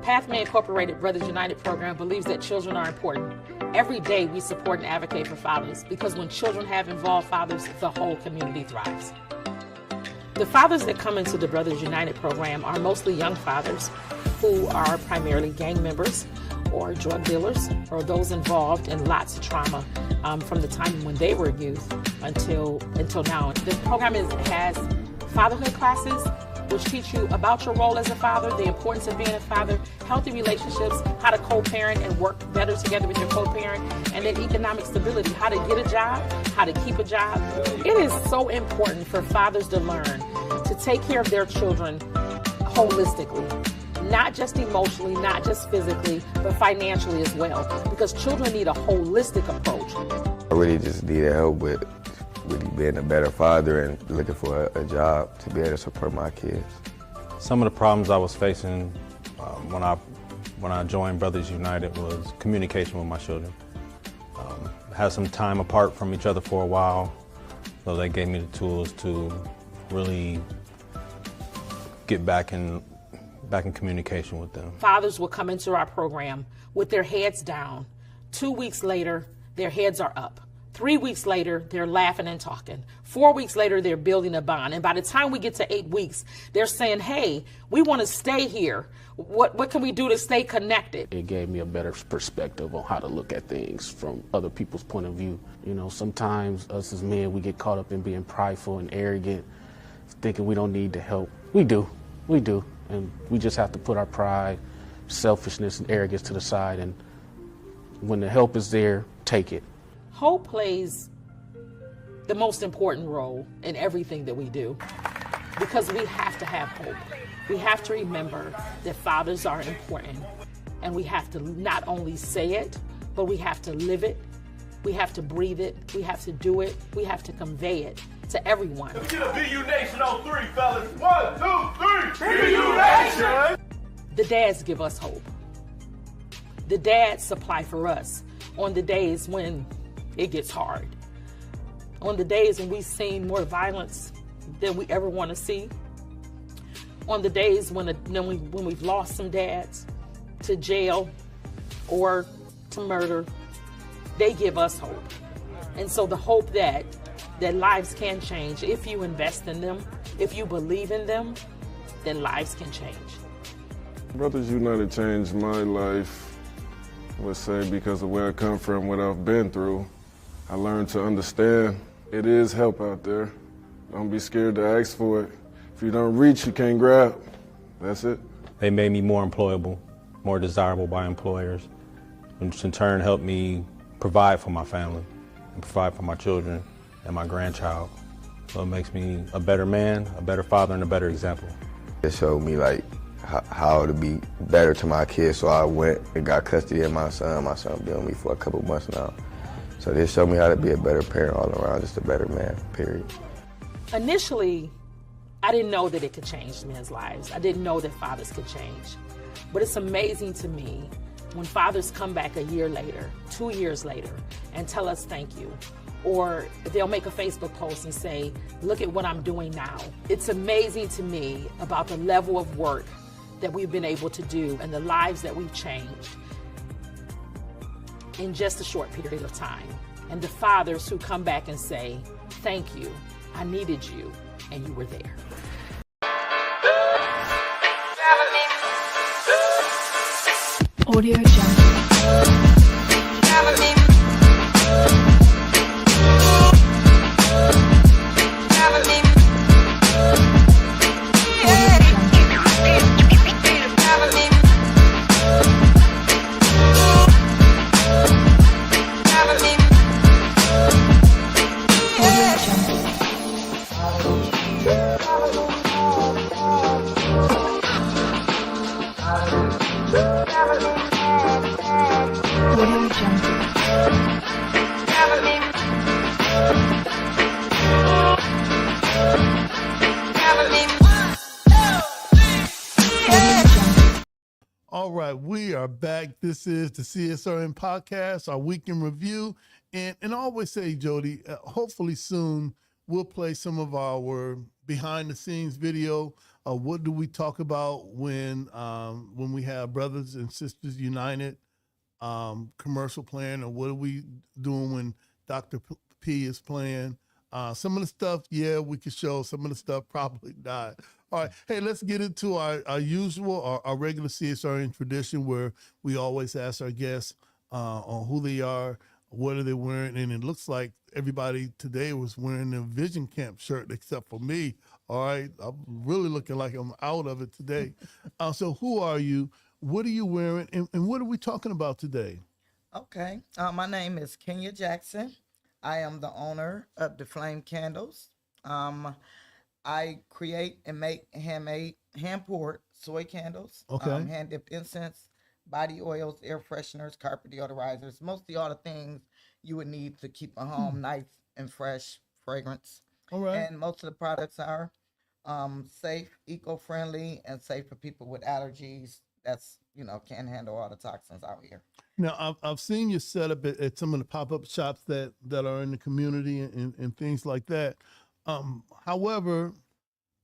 Speaker 15: Pathway Incorporated Brothers United program believes that children are important. Every day we support and advocate for fathers, because when children have involved fathers, the whole community thrives. The fathers that come into the Brothers United program are mostly young fathers who are primarily gang members or drug dealers, or those involved in lots of trauma from the time when they were youth until now. The program has fatherhood classes, which teach you about your role as a father, the importance of being a father, healthy relationships, how to co-parent and work better together with your co-parent, and then economic stability, how to get a job, how to keep a job. It is so important for fathers to learn to take care of their children holistically, not just emotionally, not just physically, but financially as well, because children need a holistic approach.
Speaker 16: I really just needed help with really being a better father and looking for a job to be able to support my kids.
Speaker 5: Some of the problems I was facing when I joined Brothers United was communication with my children.
Speaker 17: had some time apart from each other for a while, so they gave me the tools to really get back in communication with them.
Speaker 15: Fathers will come into our program with their heads down. 2 weeks later, their heads are up. 3 weeks later, they're laughing and talking. 4 weeks later, they're building a bond. And by the time we get to 8 weeks, they're saying, hey, we want to stay here. What can we do to stay connected?
Speaker 18: It gave me a better perspective on how to look at things from other people's point of view. You know, sometimes us as men, we get caught up in being prideful and arrogant, thinking we don't need the help. We do. And we just have to put our pride, selfishness, and arrogance to the side. And when the help is there, take it.
Speaker 15: Hope plays the most important role in everything that we do because we have to have hope. We have to remember that fathers are important, and we have to not only say it, but we have to live it, we have to breathe it, we have to do it, we have to convey it to everyone.
Speaker 19: Let's get a BU Nation on 3, fellas. 1, 2, 3. BU Nation!
Speaker 15: The dads give us hope. The dads supply for us on the days when it gets hard. On the days when we've seen more violence than we ever want to see. On the days when we've lost some dads to jail or to murder, they give us hope. And so the hope that lives can change, if you invest in them, if you believe in them, then lives can change.
Speaker 20: Brothers United changed my life, I would say, because of where I come from, what I've been through. I learned to understand it is help out there. Don't be scared to ask for it. If you don't reach, you can't grab. That's it.
Speaker 17: They made me more employable, more desirable by employers, which in turn helped me provide for my family and provide for my children and my grandchild. So it makes me a better man, a better father, and a better example.
Speaker 16: It showed me like how to be better to my kids, so I went and got custody of my son. My son been with me for a couple months now. So this showed me how to be a better parent all around, just a better man, period.
Speaker 15: Initially, I didn't know that it could change men's lives. I didn't know that fathers could change. But it's amazing to me when fathers come back a year later, 2 years later, and tell us thank you. Or they'll make a Facebook post and say, look at what I'm doing now. It's amazing to me about the level of work that we've been able to do and the lives that we've changed in just a short period of time. And the fathers who come back and say, thank you, I needed you, and you were there.
Speaker 21: Audio Jungle.
Speaker 1: All right, we are back. This is the CSRN podcast, our week in review. And I always say, Jody, hopefully soon we'll play some of our behind the scenes video. What do we talk about when we have Brothers and Sisters United commercial playing, or what are we doing when Dr. P is playing? Some of the stuff, yeah, we can show. Some of the stuff probably not. All right, hey, let's get into our usual, our regular CSRN tradition where we always ask our guests on who they are, what are they wearing, and it looks like everybody today was wearing their Vision Camp shirt except for me. All right, I'm really looking like I'm out of it today. So who are you? What are you wearing? And what are we talking about today?
Speaker 22: Okay, my name is Kenya Jackson. I am the owner of the Flame Candles. I create and make handmade, hand-poured soy candles, hand-dipped incense, body oils, air fresheners, carpet deodorizers, mostly all the things you would need to keep a home nice and fresh fragrance.
Speaker 1: All right.
Speaker 22: And most of the products are safe, eco-friendly, and safe for people with allergies. That's can't handle all the toxins out here.
Speaker 1: Now, I've seen you set up at some of the pop-up shops that are in the community and things like that. However,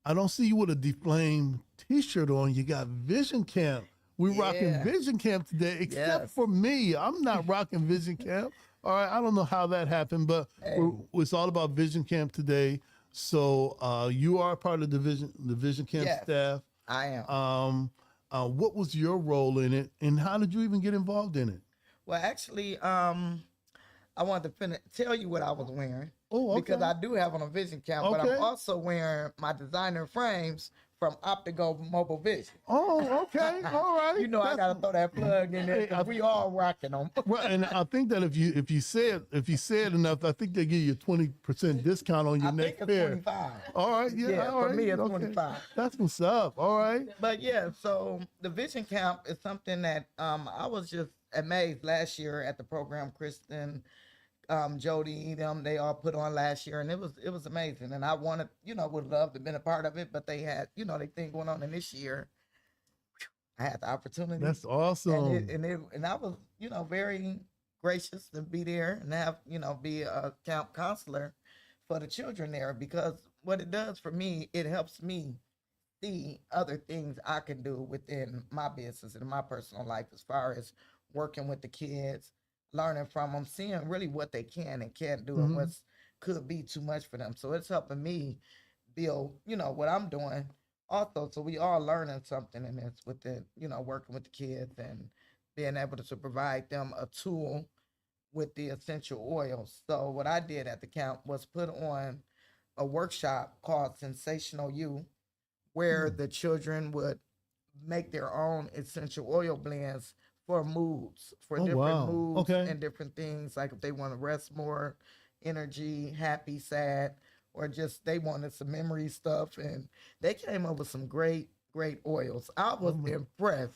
Speaker 1: I don't see you with a Deflame T-shirt on. You got Vision Camp. We're rocking Vision Camp today, except for me. I'm not rocking Vision Camp. All right, I don't know how that happened, but it's all about Vision Camp today. So you are part of the Vision Camp staff.
Speaker 22: I am.
Speaker 1: What was your role in it, and how did you even get involved in it?
Speaker 22: Well, actually, I wanted to tell you what I was wearing.
Speaker 1: Oh, okay.
Speaker 22: Because I do have on a Vision Camp, but I'm also wearing my designer frames from Optigo Mobile Vision.
Speaker 1: Oh, okay, all right.
Speaker 22: I gotta throw that plug in there. Hey, we all rocking them.
Speaker 1: Right, and I think that if you say it enough, I think they give you a 20% discount on your next pair.
Speaker 22: 25.
Speaker 1: All right,
Speaker 22: For me it's 25.
Speaker 1: That's what's up. All right.
Speaker 22: But so the Vision Camp is something that I was just amazed last year at the program. Kristen, Jody, they all put on last year, and it was amazing. And I wanted, would love to have been a part of it, but they had, they thing going on in this year. I had the opportunity.
Speaker 1: That's awesome.
Speaker 22: And I was, very gracious to be there and have, be a camp counselor for the children there, because what it does for me, it helps me see other things I can do within my business and my personal life, as far as working with the kids, learning from them, seeing really what they can and can't do, and what could be too much for them. So it's helping me build, what I'm doing also. So we all learning something in this within, working with the kids and being able to provide them a tool with the essential oils. So what I did at the camp was put on a workshop called Sensational You, where the children would make their own essential oil blends for moods, for different moods and different things. Like if they want to rest more, energy, happy, sad, or just they wanted some memory stuff. And they came up with some great oils. I was impressed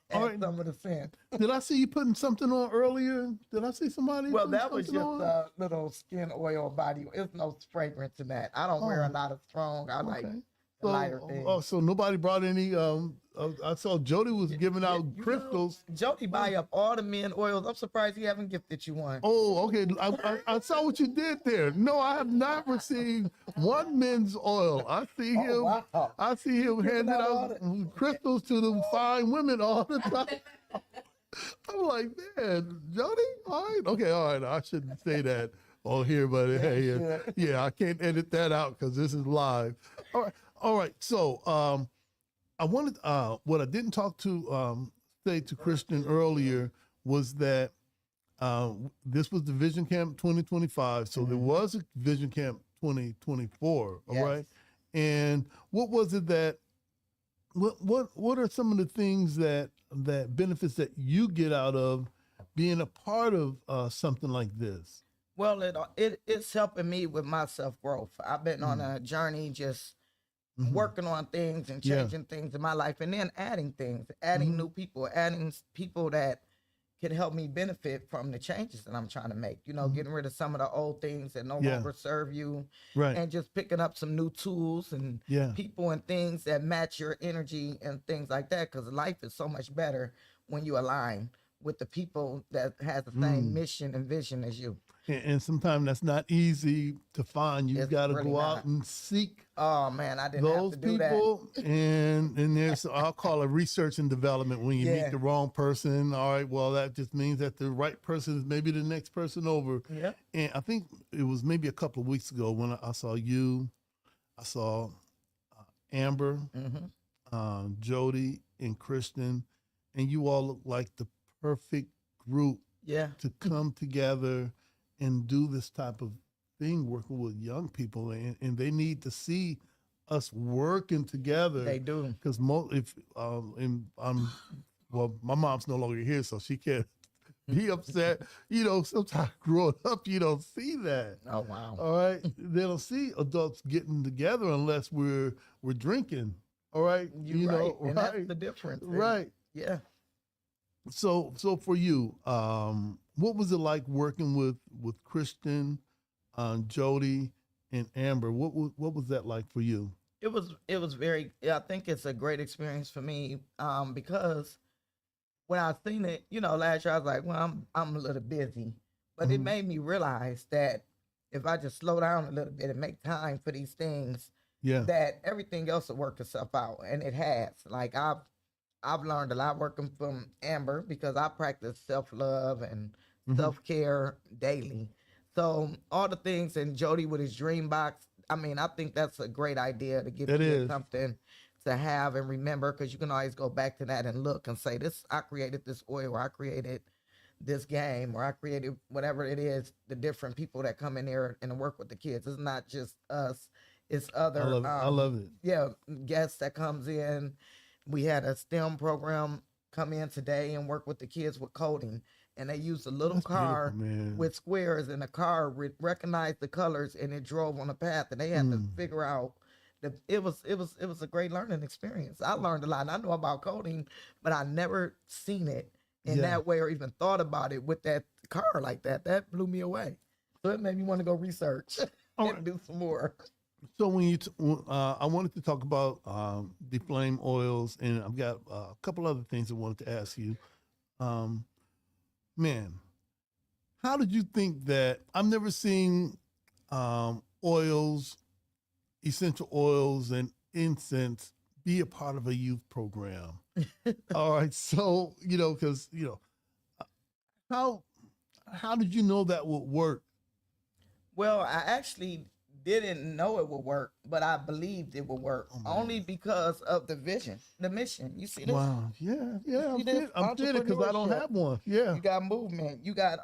Speaker 22: at some of the scents.
Speaker 1: Did I see you putting something on earlier? Did I see somebody?
Speaker 22: Well, that was just a little skin oil body. It's no fragrance in that. I don't wear a lot of strong. I like lighter things.
Speaker 1: Oh, so nobody brought any. I saw Jody was giving out crystals.
Speaker 22: Jody buy up all the men oils. I'm surprised he haven't gifted you one.
Speaker 1: Oh, okay. I saw what you did there. No, I have not received one men's oil. I see him. Wow. I see him handing out crystals to the fine women all the time. I'm like, man, Jody. All right, okay, all right. I shouldn't say that on here, but hey, yeah, I can't edit that out because this is live. All right. So, I wanted what I didn't talk to say to Christian earlier was that this was the Vision Camp 2025. So there was a Vision Camp 2024. All right. And what was it that? What are some of the things that benefits that you get out of being a part of something like this?
Speaker 22: Well, it's helping me with my self-growth. I've been on a journey just working on things and changing things in my life, and then adding things, adding new people, adding people that can help me benefit from the changes that I'm trying to make. Getting rid of some of the old things that no longer serve you, and just picking up some new tools and people and things that match your energy and things like that, because life is so much better when you align with the people that has the same mission and vision as you.
Speaker 1: And sometimes that's not easy to find. You've got to go out and seek.
Speaker 22: Oh man, I didn't
Speaker 1: those
Speaker 22: have to do
Speaker 1: people.
Speaker 22: That.
Speaker 1: and there's, I'll call it research and development. When you meet the wrong person, all right, well that just means that the right person is maybe the next person over.
Speaker 22: Yeah.
Speaker 1: And I think it was maybe a couple of weeks ago when I saw you, I saw Amber, Jody, and Kristen, and you all look like the perfect group to come together and do this type of thing, working with young people, and they need to see us working together.
Speaker 22: They do,
Speaker 1: because well, my mom's no longer here, so she can't be upset. Sometimes growing up, you don't see that.
Speaker 22: Oh wow!
Speaker 1: All right, they don't see adults getting together unless we're drinking. All right,
Speaker 22: You're right, and that's the difference,
Speaker 1: right?
Speaker 22: Yeah.
Speaker 1: So for you, what was it like working with Kristen, Jody, and Amber? What was that like for you?
Speaker 22: It was very. I think it's a great experience for me because when I seen it, last year I was like, well, I'm a little busy, but it made me realize that if I just slow down a little bit and make time for these things,
Speaker 1: Yeah.
Speaker 22: that everything else will work itself out, and it has. Like I've learned a lot working from Amber because I practice self-love and self-care daily. So all the things, and Jody with his dream box, I mean, I think that's a great idea to give
Speaker 1: It
Speaker 22: kids
Speaker 1: is.
Speaker 22: something to have and remember, because you can always go back to that and look and say, this, I created this oil, or I created this game, or I created whatever it is, the different people that come in there and work with the kids. It's not just us, it's other
Speaker 1: I love it.
Speaker 22: yeah, guests that comes in. We had a STEM program come in today and work with the kids with coding, and they used a little
Speaker 1: That's
Speaker 22: car
Speaker 1: beautiful, man.
Speaker 22: with squares, and the car recognized the colors, and it drove on a path, and they had to figure out. It was a great learning experience. I learned a lot. And I know about coding, but I never seen it in that way or even thought about it with that car like that. That blew me away. So it made me want to go research and do some more.
Speaker 1: So when I wanted to talk about the flame oils, and I've got a couple other things I wanted to ask you. Man, how did you think that? I've never seen oils, essential oils, and incense be a part of a youth program. All right, so because how did you know that would work?
Speaker 22: Well, I actually didn't know it would work, but I believed it would work only because of the vision, the mission. You see this?
Speaker 1: Wow, yeah,
Speaker 22: You see
Speaker 1: I'm fitted because I don't
Speaker 22: entrepreneurship.
Speaker 1: have one. Yeah,
Speaker 22: You got movement, you got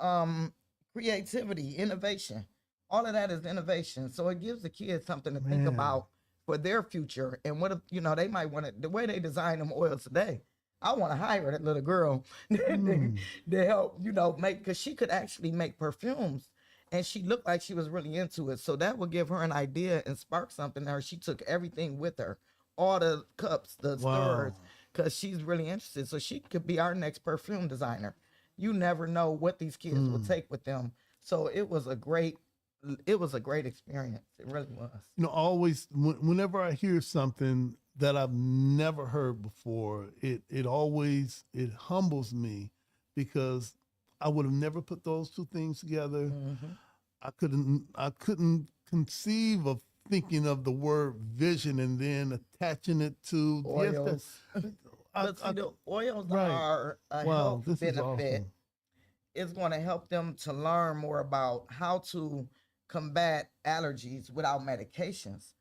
Speaker 22: creativity, innovation. All of that is innovation. So it gives the kids something to think about for their future. And what if, they might want to, the way they design them oils today, I want to hire that little girl to help, make, because she could actually make perfumes. And she looked like she was really into it. So that would give her an idea and spark something in her. She took everything with her, all the cups, the stirrers, because she's really interested. So she could be our next perfume designer. You never know what these kids will take with them. So it was a great experience. It really was.
Speaker 1: Always whenever I hear something that I've never heard before, it always humbles me, because I would have never put those two things together. I couldn't conceive of thinking of the word vision and then attaching it to
Speaker 22: oils. But see, the oils are a health benefit.
Speaker 1: Awesome.
Speaker 22: It's going to help them to learn more about how to combat allergies without medications.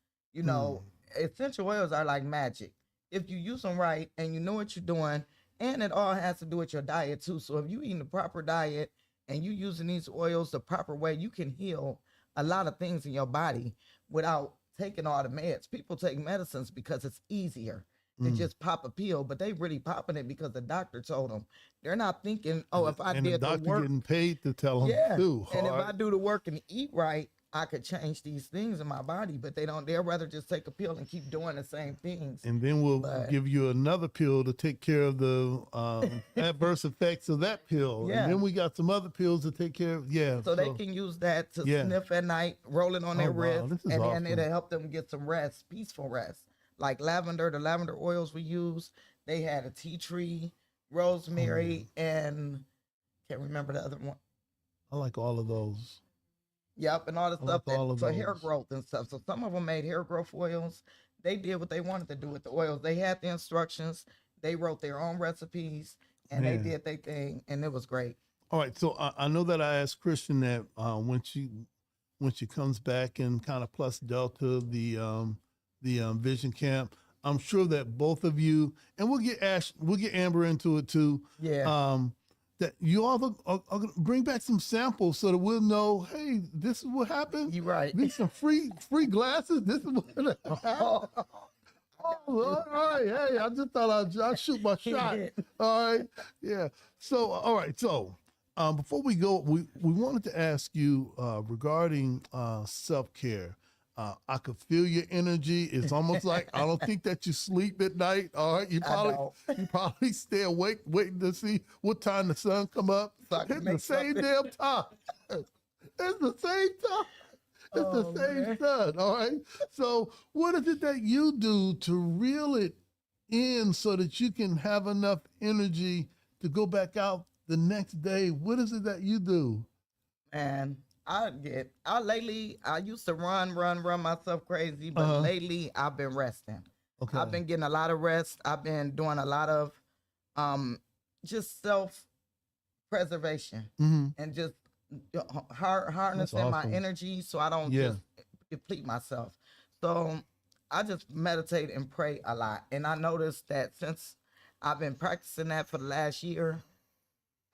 Speaker 22: Essential oils are like magic. If you use them right and you know what you're doing, and it all has to do with your diet too. So if you eating the proper diet and you using these oils the proper way, you can heal a lot of things in your body without taking all the meds. People take medicines because it's easier to just pop a pill, but they really popping it because the doctor told them. They're not thinking, if I did the
Speaker 1: doctor
Speaker 22: work,
Speaker 1: getting paid to tell them too.
Speaker 22: and if I do the work and eat right, I could change these things in my body. But they'd rather just take a pill and keep doing the same things.
Speaker 1: And then we'll give you another pill to take care of the adverse effects of that pill.
Speaker 22: Yeah.
Speaker 1: And then we got some other pills to take care of.
Speaker 22: So they can use that to sniff at night, roll it on their wrist, and then it'll help them get some rest, peaceful rest. Like the lavender oils we use, they had a tea tree, rosemary, and can't remember the other one.
Speaker 1: I like all of those.
Speaker 22: Yep, and all the stuff for hair
Speaker 1: those.
Speaker 22: growth and stuff. So some of them made hair growth oils. They did what they wanted to do with the oils. They had the instructions. They wrote their own recipes, and they did their thing, and it was great.
Speaker 1: All right, so I know that I asked Christian that when she comes back and kind of plus Delta, the Vision Camp, I'm sure that both of you, and we'll get Amber into it too.
Speaker 22: Yeah.
Speaker 1: That you all are going to bring back some samples so that we'll know, hey, this is what happened.
Speaker 22: You're right.
Speaker 1: These some free glasses. This is what happened. Oh, all right. Hey, I just thought I'd shoot my shot. All right. Yeah. So, all right. So, before we go, we wanted to ask you regarding self-care. I could feel your energy. It's almost like I don't think that you sleep at night. All right, you probably stay awake waiting to see what time the sun come up. It's the same damn time. It's the same time. It's the same sun. All right. So what is it that you do to reel it in so that you can have enough energy to go back out the next day, what is it that you do?
Speaker 22: And I used to run myself crazy, but lately I've been resting.
Speaker 1: Okay.
Speaker 22: I've been getting a lot of rest. I've been doing a lot of just self-preservation and just harnessing my energy so I don't just deplete myself. So I just meditate and pray a lot. And I noticed that since I've been practicing that for the last year,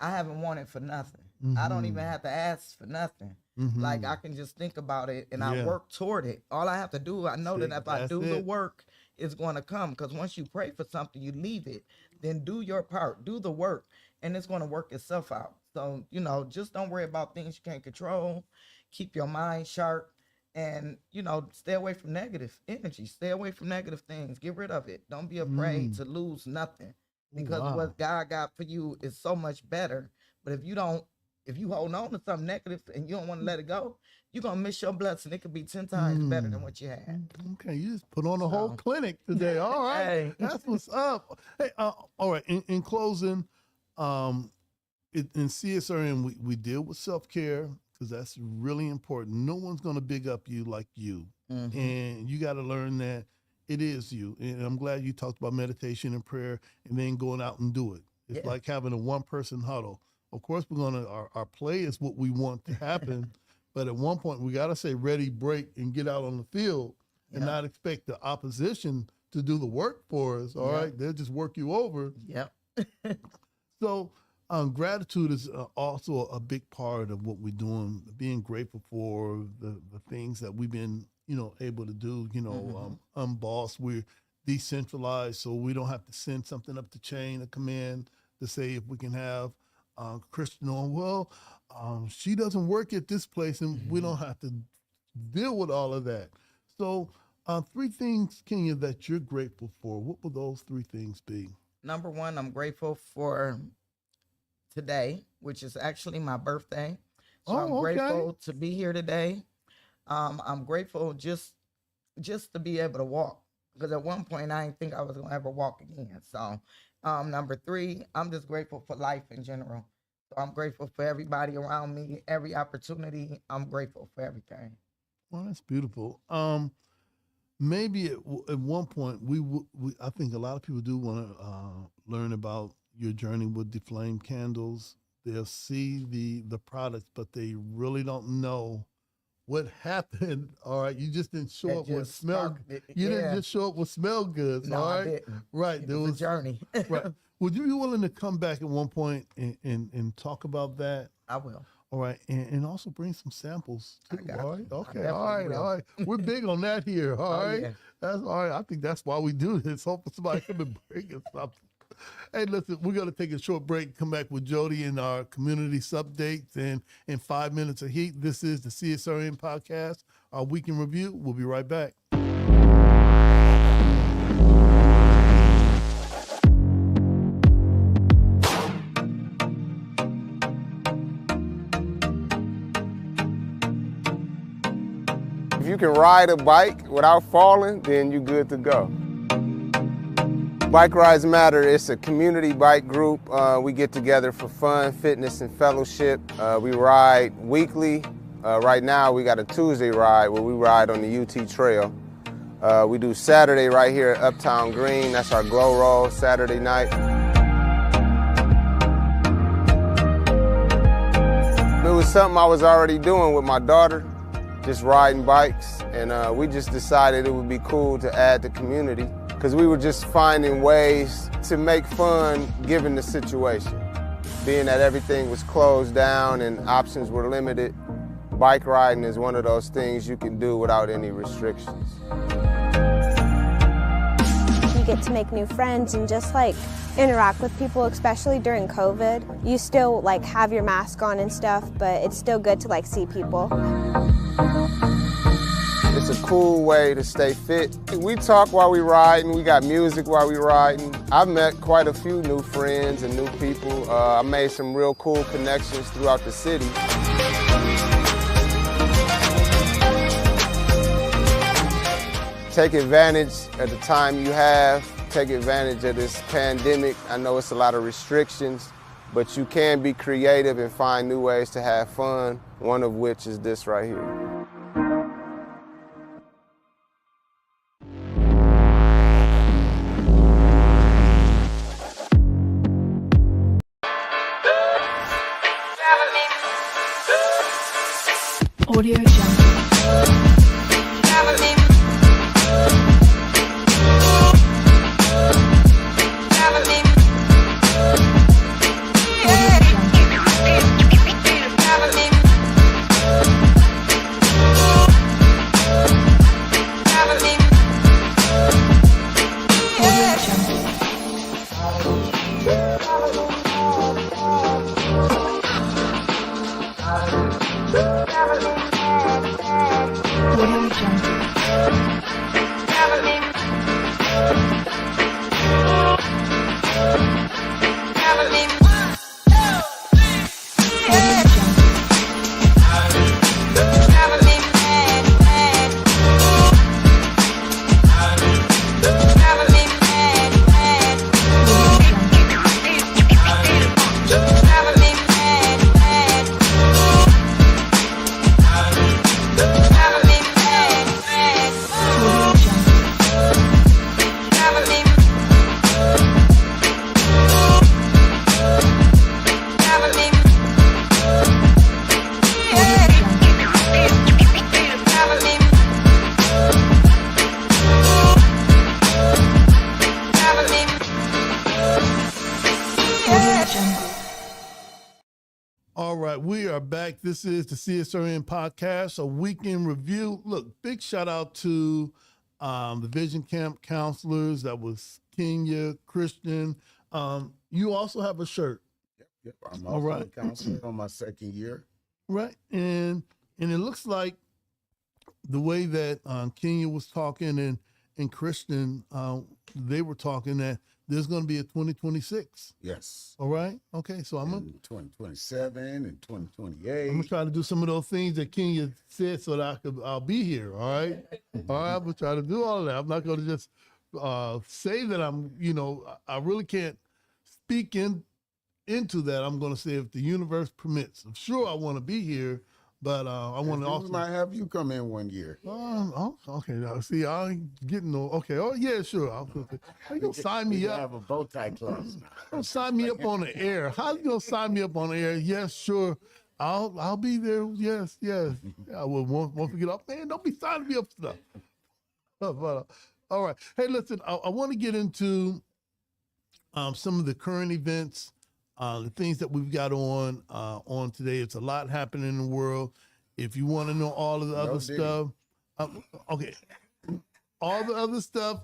Speaker 22: I haven't wanted for nothing. I don't even have to ask for nothing. Like I can just think about it and I work toward it. All I have to do, I know that if I do the work, it's going to come. Because once you pray for something, you leave it. Then do your part, do the work, and it's going to work itself out. So, you know, just don't worry about things you can't control. Keep your mind sharp and, you know, stay away from negative energy. Stay away from negative things. Get rid of it. Don't be afraid to lose nothing. Because what God got for you is so much better. But if you hold on to something negative and you don't want to let it go, you're going to miss your blessing. It could be 10 times better than what you had.
Speaker 1: Okay, you just put on a whole clinic today. All right, hey. That's what's up. Hey, all right, in closing, in CSRN, we deal with self-care because that's really important. No one's going to big up you like you. And you got to learn that it is you. And I'm glad you talked about meditation and prayer and then going out and do it. It's like having a one-person huddle. Of course, our play is what we want to happen, but at one point we got to say ready, break, and get out on the field and not expect the opposition to do the work for us, all right? They'll just work you over. So gratitude is also a big part of what we're doing, being grateful for the things that we've been, you know, able to do, you know, unbossed. We're decentralized, so we don't have to send something up the chain of command to say if we can have Christian on, well, she doesn't work at this place, and we don't have to deal with all of that. So 3 things, Kenya, that you're grateful for. What would those 3 things be?
Speaker 22: Number 1, I'm grateful for today, which is actually my birthday. So I'm grateful to be here today. I'm grateful just to be able to walk, because at one point I didn't think I was going to ever walk again. So number 3, I'm just grateful for life in general. So I'm grateful for everybody around me, every opportunity. I'm grateful for everything.
Speaker 1: Well, that's beautiful. Maybe at one point I think a lot of people do want to learn about your journey with the Flame Candles. They'll see the products, but they really don't know what happened. All right, you just didn't show up with smell. You didn't just show up with smell goods.
Speaker 22: No,
Speaker 1: all right,
Speaker 22: I didn't.
Speaker 1: Right.
Speaker 22: There was a journey.
Speaker 1: Right. Would you be willing to come back at one point and talk about that?
Speaker 22: I will.
Speaker 1: All right, and also bring some samples too. All right, okay, all right. We're big on that here. All right,
Speaker 22: yeah.
Speaker 1: That's all right. I think that's why we do this. Hopefully somebody come and bring us something. Hey, listen, we're going to take a short break, come back with Jody and our community updates, and in 5 minutes of heat. This is the CSRN podcast, our week in review. We'll be right back.
Speaker 16: If you can ride a bike without falling, then you're good to go. Bike Rides Matter, it's a community bike group. We get together for fun, fitness, and fellowship. We ride weekly. Right now we got a Tuesday ride where we ride on the UT Trail. We do Saturday right here at Uptown Green. That's our glow roll Saturday night. It was something I was already doing with my daughter, just riding bikes, and we just decided it would be cool to add the community, because we were just finding ways to make fun given the situation. Being that everything was closed down and options were limited, bike riding is one of those things you can do without any restrictions.
Speaker 4: You get to make new friends and just like interact with people, especially during COVID. You still like have your mask on and stuff, but it's still good to like see people.
Speaker 16: It's a cool way to stay fit. We talk while we riding, we got music while we riding. I've met quite a few new friends and new people. I made some real cool connections throughout the city. Take advantage of the time you have. Take advantage of this pandemic. I know it's a lot of restrictions, but you can be creative and find new ways to have fun, one of which is this right here.
Speaker 21: Audio Jungle. Audio Jungle.
Speaker 1: All right, we are back. This is the CSRN podcast, a weekend review. Look, big shout out to the Vision Camp counselors. That was Kenya, Christian. You also have a shirt.
Speaker 3: Yep. I'm
Speaker 1: All
Speaker 3: also
Speaker 1: right.
Speaker 3: a counselor on my second year.
Speaker 1: Right. And it looks like the way that Kenya was talking and Christian, they were talking that there's going to be a 2026.
Speaker 3: Yes.
Speaker 1: All right. Okay. So I'm going
Speaker 3: In 2027 and 2028.
Speaker 1: to try to do some of those things that Kenya said so that I'll be here. All right. All right. I'm going to try to do all of that. I'm not going to just say that I really can't speak into that. I'm going to say if the universe permits. I'm sure I want to be here, but I want to also.
Speaker 3: We might have you come in one year.
Speaker 1: Okay. Now, see, I'm getting no. Okay. Oh, yeah, sure. How you gonna sign me up?
Speaker 3: Have a bow tie club.
Speaker 1: Don't sign me up on the air. How you gonna sign me up on the air? Yes, sure. I'll be there. Yes. I won't forget. Man, don't be signing me up for stuff. But, all right. Hey, listen. I want to get into some of the current events. The things that we've got on today. It's a lot happening in the world. If you want to know all of the other stuff, okay, all the other stuff,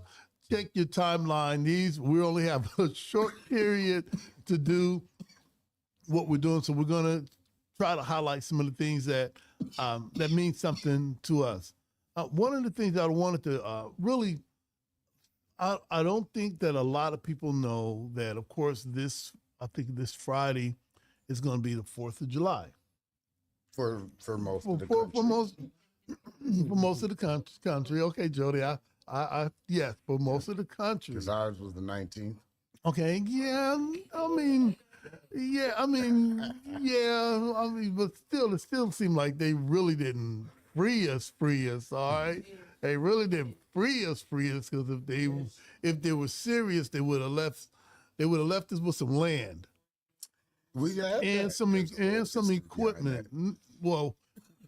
Speaker 1: check your timeline. We only have a short period to do what we're doing, so we're gonna try to highlight some of the things that mean something to us. One of the things I wanted to really, I don't think that a lot of people know that, of course, I think this Friday is going to be the 4th of July.
Speaker 3: For most of the country.
Speaker 1: For most of the country. Okay, Jody, yes, for most of the country.
Speaker 3: Because ours was the 19th.
Speaker 1: Okay, but still, it still seemed like they really didn't free us, all right? They really didn't free us, because if they were serious, they would have left us with some land. And some equipment. Well,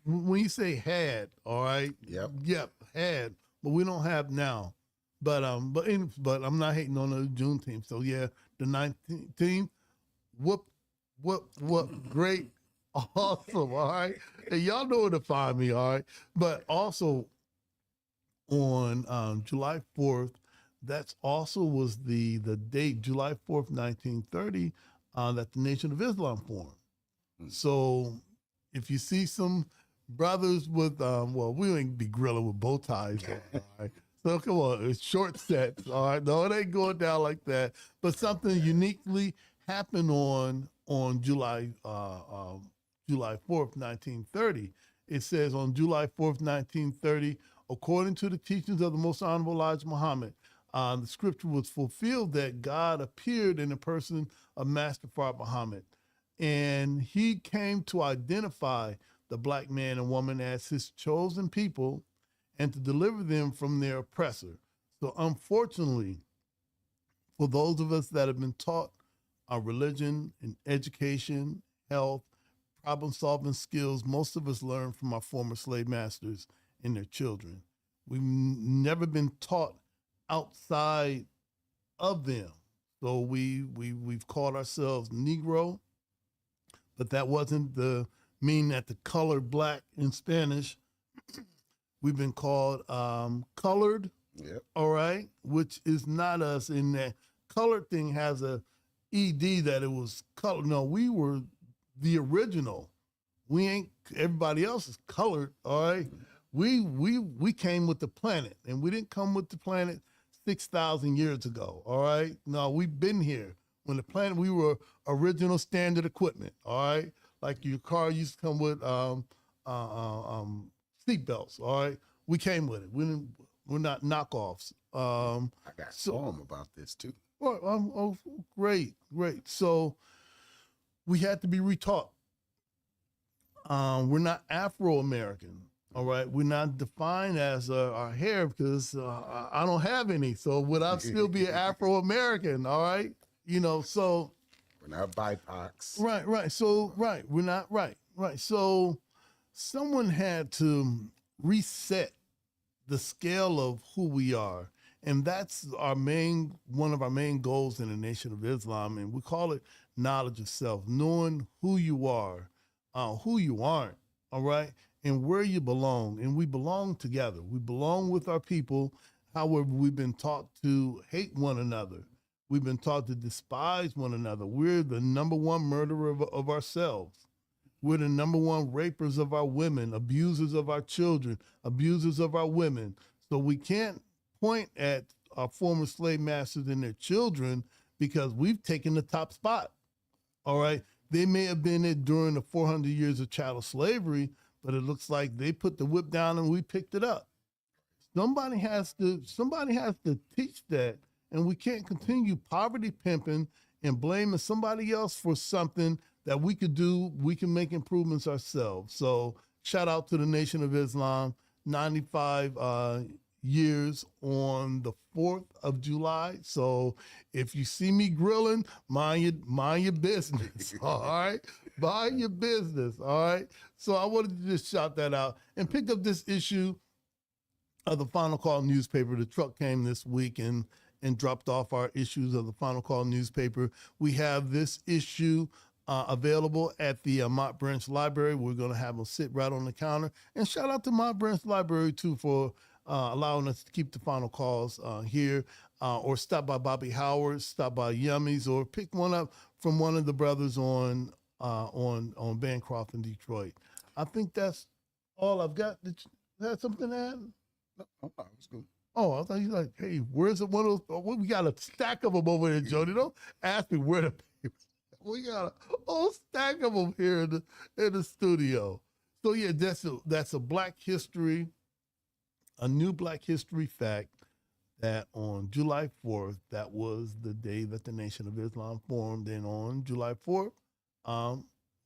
Speaker 1: when you say had, all right. Yep, had, but we don't have now. But I'm not hating on the June team. So yeah, the 19th team, what great, awesome, all right. And y'all know where to find me, all right. But also on July 4th. That's also was the date, July 4th, 1930, that the Nation of Islam formed. So if you see some brothers with, we ain't be grilling with bow ties, all right? So come on, it's short sets, all right? No, it ain't going down like that. But something uniquely happened on July 4th, 1930. It says on July 4th, 1930, according to the teachings of the Most Honorable Elijah Muhammad, the scripture was fulfilled that God appeared in the person of Master Fard Muhammad. And he came to identify the black man and woman as his chosen people and to deliver them from their oppressor. So unfortunately, for those of us that have been taught our religion and education, health, problem-solving skills, most of us learn from our former slave masters and their children. We've never been taught outside of them. So we've called ourselves Negro, but that wasn't the mean that the color black in Spanish. We've been called colored, all right, which is not us. In that colored thing has a ED that it was colored. No, we were the original. We ain't, everybody else is colored, all right? We came with the planet, and we didn't come with the planet 6,000 years ago, all right? No, we've been here. When the planet, we were original standard equipment, all right? Like your car used to come with seat belts, all right? We came with it. We're not knockoffs.
Speaker 3: I got a poem about this too.
Speaker 1: Oh, great. So we had to be retaught. We're not Afro-American, all right? We're not defined as our hair because I don't have any. So would I still be an Afro-American, all right? So.
Speaker 3: We're not BIPOCs.
Speaker 1: Right. So, we're not, right. So someone had to reset the scale of who we are. And that's one of our main goals in the Nation of Islam. And we call it knowledge of self, knowing who you are, who you aren't, all right? And where you belong. And we belong together. We belong with our people. However, we've been taught to hate one another. We've been taught to despise one another. We're the number one murderer of ourselves. We're the number one rapers of our women, abusers of our children, abusers of our women. So we can't point at our former slave masters and their children because we've taken the top spot, all right? They may have been it during the 400 years of chattel slavery, but it looks like they put the whip down and we picked it up. Somebody has to teach that, and we can't continue poverty pimping and blaming somebody else for something that we could do. We can make improvements ourselves. So shout out to the Nation of Islam, 95 years on the 4th of July. So if you see me grilling, mind your business, all right? Mind your business, all right? So I wanted to just shout that out and pick up this issue of the Final Call newspaper. The truck came this week and dropped off our issues of the Final Call newspaper. We have this issue available at the Mott Branch Library. We're going to have them sit right on the counter. And shout out to Mott Branch Library, too, for allowing us to keep the Final Calls here. Or stop by Bobby Howard, stop by Yummy's, or pick one up from one of the brothers on Bancroft in Detroit. I think that's all I've got. Did you have something to add?
Speaker 3: Oh, that was good.
Speaker 1: Oh, I thought you like, hey, where's one of those? We got a stack of them over there, Jody. Don't ask me where the papers. We got a whole stack of them here in the studio. So yeah, that's a Black History, a new Black History fact that on July 4th, that was the day that the Nation of Islam formed. And on July 4th,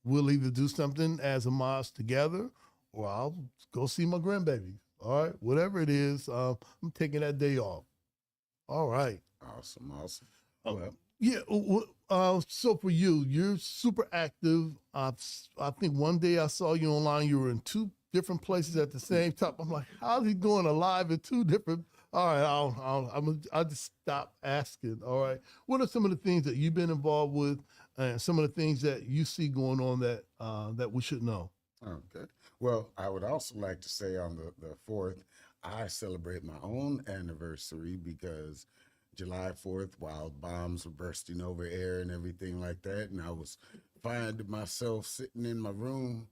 Speaker 1: we'll either do something as a mosque together, or I'll go see my grandbabies. All right, whatever it is, I'm taking that day off. All right.
Speaker 3: Awesome.
Speaker 1: Well, yeah. So for you, you're super active. I think one day I saw you online. You were in 2 different places at the same time. I'm like, how's he doing a live in 2 different? All right, I'll just stop asking. All right. What are some of the things that you've been involved with, and some of the things that you see going on that we should know?
Speaker 3: Okay. Well, I would also like to say on the 4th, I celebrate my own anniversary because July 4th, while bombs were bursting over air and everything like that, and I was finding myself sitting in my room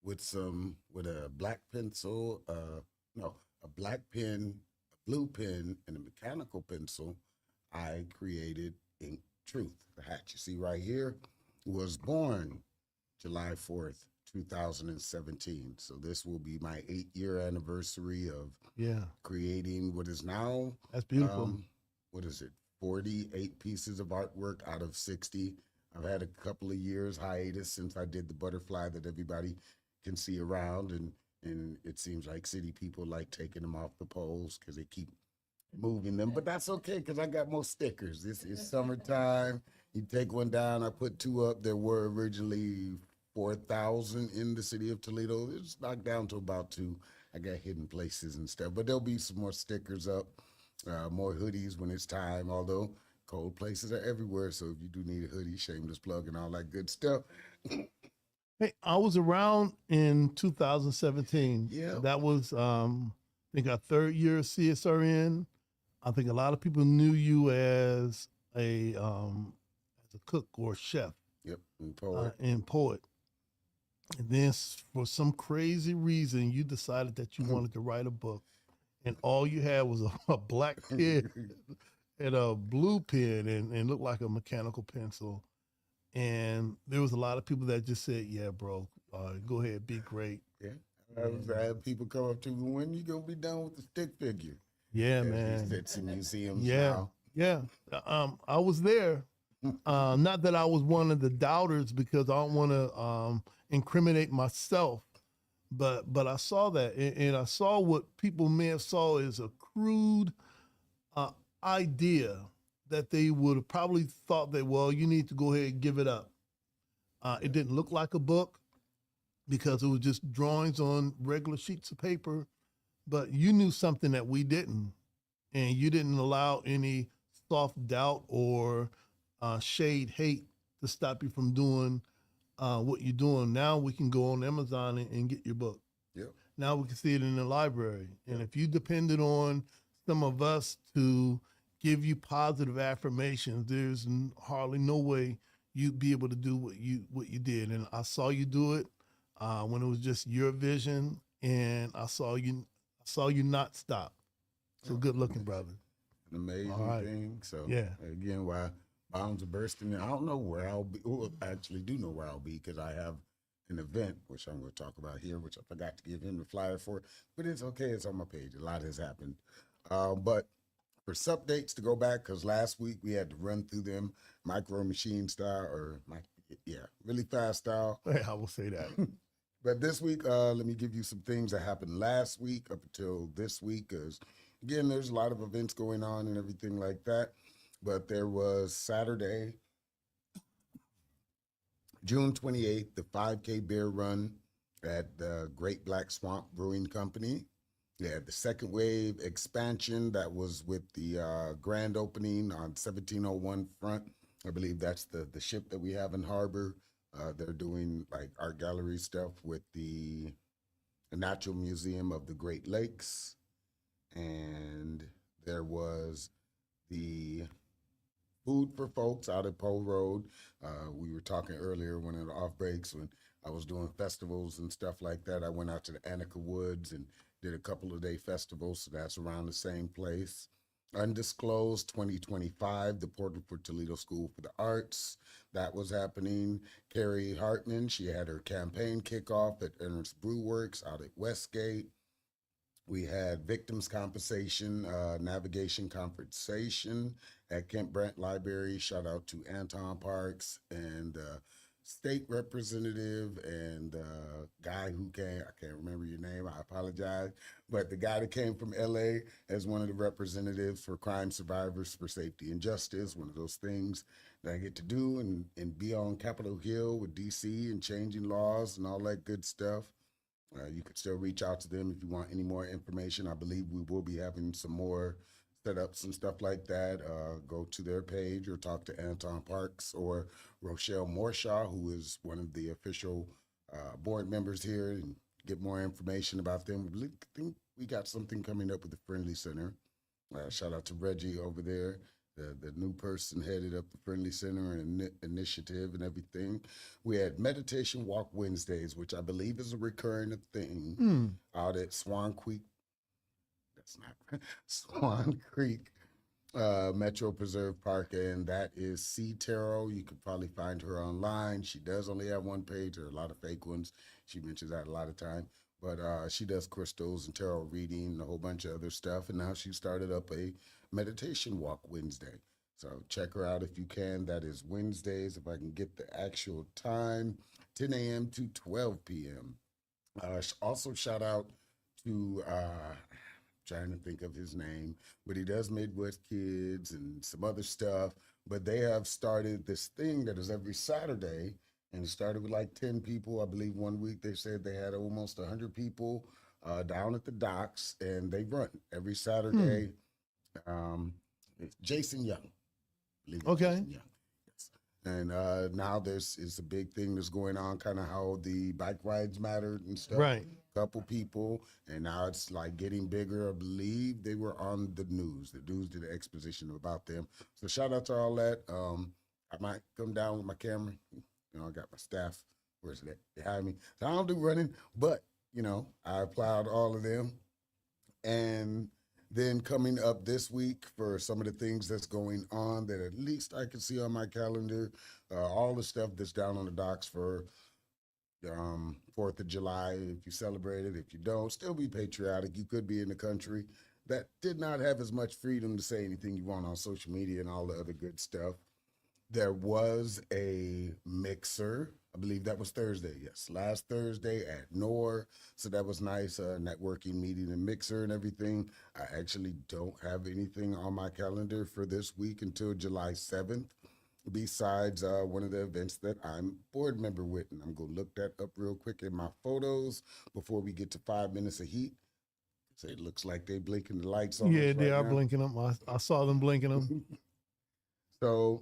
Speaker 3: with a black pencil, a black pen, a blue pen, and a mechanical pencil. I created Ink Truth. The hat you see right here was born July 4th. 2017. So this will be my 8-year anniversary of creating what is now
Speaker 1: that's beautiful.
Speaker 3: what is it, 48 pieces of artwork out of 60. I've had a couple of years hiatus since I did the butterfly that everybody can see around, and it seems like city people like taking them off the poles because they keep moving them, but that's okay because I got more stickers. This is summertime. You take one down. I put 2 up. There were originally 4,000 in the city of Toledo. It's knocked down to about 2. I got hidden places and stuff, but there'll be some more stickers up, more hoodies when it's time, although cold places are everywhere. So if you do need a hoodie, shameless plug and all that good stuff.
Speaker 1: Hey, I was around in 2017.
Speaker 3: Yeah.
Speaker 1: That was, I think, our 3rd year of CSRN. I think a lot of people knew you as a cook or chef.
Speaker 3: Yep, and poet.
Speaker 1: And poet. And then for some crazy reason, you decided that you wanted to write a book, and all you had was a black pen and a blue pen and looked like a mechanical pencil. And there was a lot of people that just said, "Yeah, bro, go ahead, be great."
Speaker 3: Yeah, I had people come up to me, when you gonna be done with the stick figure?
Speaker 1: Yeah,
Speaker 3: As
Speaker 1: man.
Speaker 3: he sits in museums
Speaker 1: Yeah,
Speaker 3: now.
Speaker 1: yeah. I was there. Not that I was one of the doubters because I don't want to incriminate myself, but I saw that, and I saw what people may have saw as a crude idea that they would have probably thought that, well, you need to go ahead and give it up. It didn't look like a book because it was just drawings on regular sheets of paper, but you knew something that we didn't, and you didn't allow any soft doubt or shade hate to stop you from doing what you're doing. Now we can go on Amazon and get your book.
Speaker 3: Yep.
Speaker 1: Now we can see it in the library. And if you depended on some of us to give you positive affirmations, there's hardly no way you'd be able to do what you did. And I saw you do it when it was just your vision, and I saw you not stop. So good looking, brother.
Speaker 3: An amazing thing. So
Speaker 1: yeah,
Speaker 3: again, why bounds are bursting. I don't know where I'll be. Well, I actually do know where I'll be because I have an event, which I'm going to talk about here, which I forgot to give him the flyer for, but it's okay. It's on my page. A lot has happened. But for some dates to go back, because last week we had to run through them micro machine style really fast style.
Speaker 1: I will say that.
Speaker 3: But this week, let me give you some things that happened last week up until this week, because again, there's a lot of events going on and everything like that. But there was Saturday, June 28th, the 5K beer run at the Great Black Swamp Brewing Company. They had the second wave expansion that was with the grand opening on 1701 front. I believe that's the ship that we have in harbor. They're doing like art gallery stuff with the Natural Museum of the Great Lakes. And there was the Food for Folks out at Pole Road. We were talking earlier when in the off breaks when I was doing festivals and stuff like that. I went out to the Annika Woods and did a couple of day festivals, so that's around the same place. Undisclosed 2025, the Portal for Toledo School for the Arts. That was happening. Carrie Hartman, she had her campaign kickoff at Ernest Brew Works out at Westgate. We had victims compensation, navigation compensation at Kent Brant Library. Shout out to Anton Parks and state representative and guy who came, I can't remember your name, I apologize, but the guy that came from LA as one of the representatives for crime survivors for safety and justice, one of those things that I get to do and be on Capitol Hill with DC and changing laws and all that good stuff. You could still reach out to them if you want any more information. I believe we will be having some more setups and stuff like that. Go to their page or talk to Anton Parks or Rochelle Morshaw, who is one of the official board members here, and get more information about them. I think we got something coming up with the Friendly Center. Shout out to Reggie over there. The new person headed up the Friendly Center and initiative and everything. We had Meditation Walk Wednesdays, which I believe is a recurring thing out at Swan Creek. That's not Swan Creek Metro Preserve Park, and that is C. Tarot. You can probably find her online. She does only have one page. There are a lot of fake ones. She mentions that a lot of time. But she does crystals and tarot reading and a whole bunch of other stuff. And now she started up a meditation walk Wednesday. So check her out if you can. That is Wednesdays, if I can get the actual time, 10 a.m. to 12 p.m. Also, shout out to, trying to think of his name, but he does Midwest Kids and some other stuff. But they have started this thing that is every Saturday, and it started with like 10 people. I believe one week they said they had almost 100 people down at the docks, and they run every Saturday. It's Jason Young. I believe it's
Speaker 1: Okay.
Speaker 3: Jason Young. Yes. And now it's a big thing that's going on, kind of how the bike rides mattered and stuff.
Speaker 1: Right.
Speaker 3: Couple people, and now it's like getting bigger. I believe they were on the news. The news did an exposition about them. So shout out to all that. I might come down with my camera. You know, I got my staff. Where's it at? Behind me. So I don't do running, but you know, I applaud all of them. And then coming up this week for some of the things that's going on that at least I can see on my calendar, all the stuff that's down on the docks for 4th of July. If you celebrate it, if you don't, still be patriotic. You could be in a country that did not have as much freedom to say anything you want on social media and all the other good stuff. There was a mixer, I believe that was Thursday, yes, last Thursday at NOR. So that was nice, networking meeting and mixer and everything. I actually don't have anything on my calendar for this week until July 7th. Besides one of the events that I'm board member with, and I'm going to look that up real quick in my photos before we get to 5 minutes of heat. So it looks like they're blinking the lights on.
Speaker 1: Yeah,
Speaker 3: us
Speaker 1: they
Speaker 3: right
Speaker 1: are
Speaker 3: now.
Speaker 1: blinking them. I saw them blinking them.
Speaker 3: So,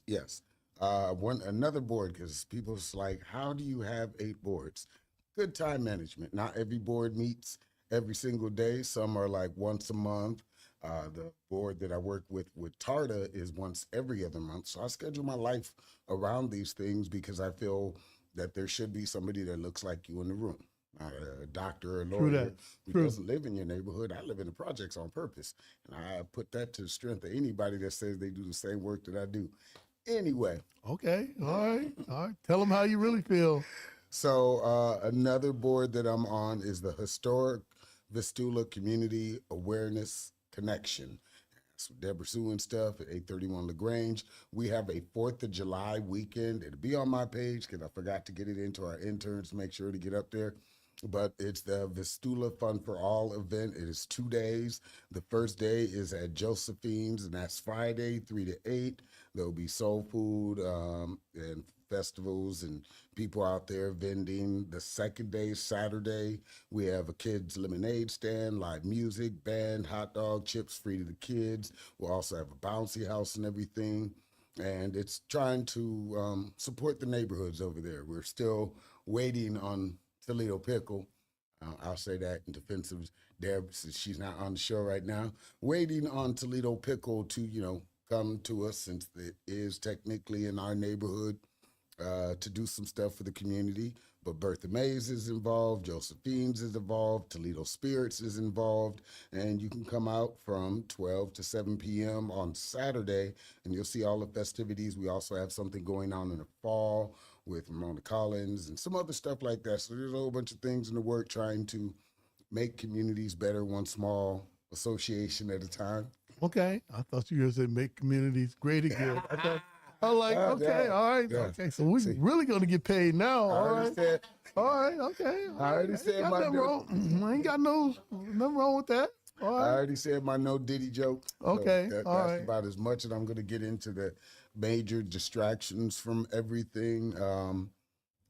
Speaker 3: yes, another board, because people's like, how do you have 8 boards? Good time management. Not every board meets every single day. Some are like once a month. The board that I work with TARTA is once every other month. So I schedule my life around these things because I feel that there should be somebody that looks like you in the room. Not a doctor or a lawyer who doesn't live in your neighborhood. I live in the projects on purpose. And I put that to the strength of anybody that says they do the same work that I do. Anyway.
Speaker 1: Okay. All right. Tell them how you really feel.
Speaker 3: So another board that I'm on is the Historic Vistula Community Awareness Connection. That's with Deborah Sue and stuff at 831 LaGrange. We have a 4th of July weekend. It'll be on my page because I forgot to get it into our interns to make sure to get up there. But it's the Vistula Fun for All event. It is 2 days. The first day is at Josephine's, and that's Friday, 3 to 8. There'll be soul food and festivals and people out there vending. The second day, Saturday, we have a kids lemonade stand, live music, band, hot dog, chips free to the kids. We'll also have a bouncy house and everything. And it's trying to support the neighborhoods over there. We're still waiting on Toledo Pickle. I'll say that in defense of Deb, since she's not on the show right now. Waiting on Toledo Pickle to, come to us, since it is technically in our neighborhood, to do some stuff for the community. But Bertha Mays is involved, Josephine's is involved, Toledo Spirits is involved, and you can come out from 12 to 7 p.m. on Saturday, and you'll see all the festivities. We also have something going on in the fall with Ramona Collins and some other stuff like that. So there's a whole bunch of things in the work trying to make communities better, one small association at a time.
Speaker 1: Okay. I thought you were going to say make communities great again. I'm like, okay,
Speaker 3: yeah,
Speaker 1: all right,
Speaker 3: yeah.
Speaker 1: okay. So we're really going to get paid now. All right. All right, okay.
Speaker 3: I already said
Speaker 1: ain't
Speaker 3: my
Speaker 1: nothing wrong. I ain't got nothing wrong with that. All right.
Speaker 3: I already said my no Diddy joke.
Speaker 1: Okay,
Speaker 3: So
Speaker 1: all
Speaker 3: that's
Speaker 1: right.
Speaker 3: about as much, and I'm going to get into the major distractions from everything.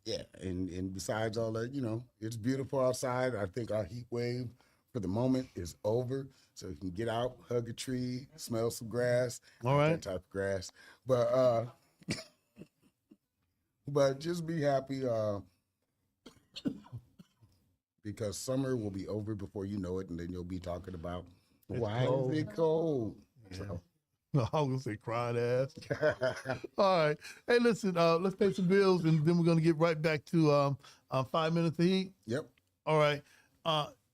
Speaker 3: Yeah, and besides all that, it's beautiful outside. I think our heat wave for the moment is over. So you can get out, hug a tree, smell some grass.
Speaker 1: All right.
Speaker 3: That type of grass. But but just be happy because summer will be over before you know it, and then you'll be talking about why is it cold?
Speaker 1: Yeah. No, I was going to say crying ass. All right. Hey, listen, let's pay some bills, and then we're going to get right back to 5 minutes of heat.
Speaker 3: Yep.
Speaker 1: All right.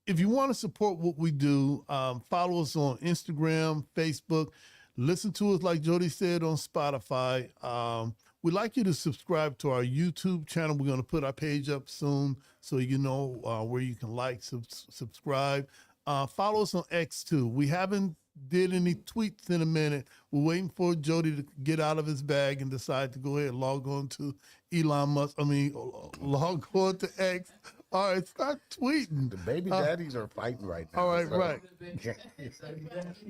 Speaker 1: If you want to support what we do, follow us on Instagram, Facebook. Listen to us, like Jody said, on Spotify. we'd like you to subscribe to our YouTube channel. We're going to put our page up soon so you know where you can like, subscribe. Follow us on X too. We haven't did any tweets in a minute. We're waiting for Jody to get out of his bag and decide to go ahead and log on to log on to X. All right, start tweeting.
Speaker 3: The baby daddies are fighting right now.
Speaker 1: All right,
Speaker 3: so.
Speaker 1: right.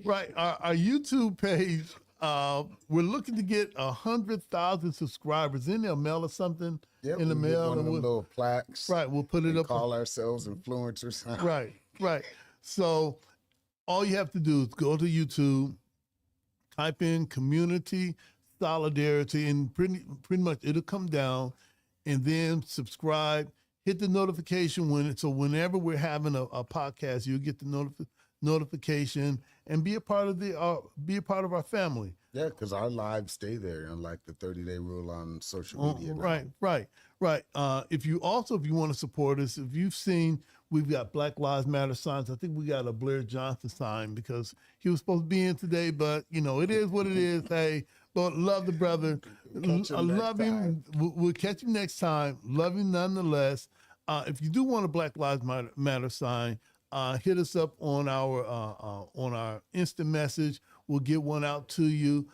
Speaker 1: Right. Our YouTube page, we're looking to get 100,000 subscribers. In there, mail or something in the mail.
Speaker 3: One of them little plaques.
Speaker 1: Right, we'll put it up.
Speaker 3: Call ourselves influencers.
Speaker 1: Right. So all you have to do is go to YouTube, type in community solidarity, and pretty much it'll come down, and then subscribe. Hit the notification whenever we're having a podcast, you'll get the notification and be a part of our family.
Speaker 3: Yeah, because our lives stay there, unlike the 30-day rule on social media.
Speaker 1: Right. If you want to support us, if you've seen, we've got Black Lives Matter signs. I think we got a Blair Johnson sign because he was supposed to be in today, but it is what it is. Hey, but love the brother. I love him. We'll catch him next time. Love him nonetheless. If you do want a Black Lives Matter sign, hit us up on our instant message. We'll get one out to you.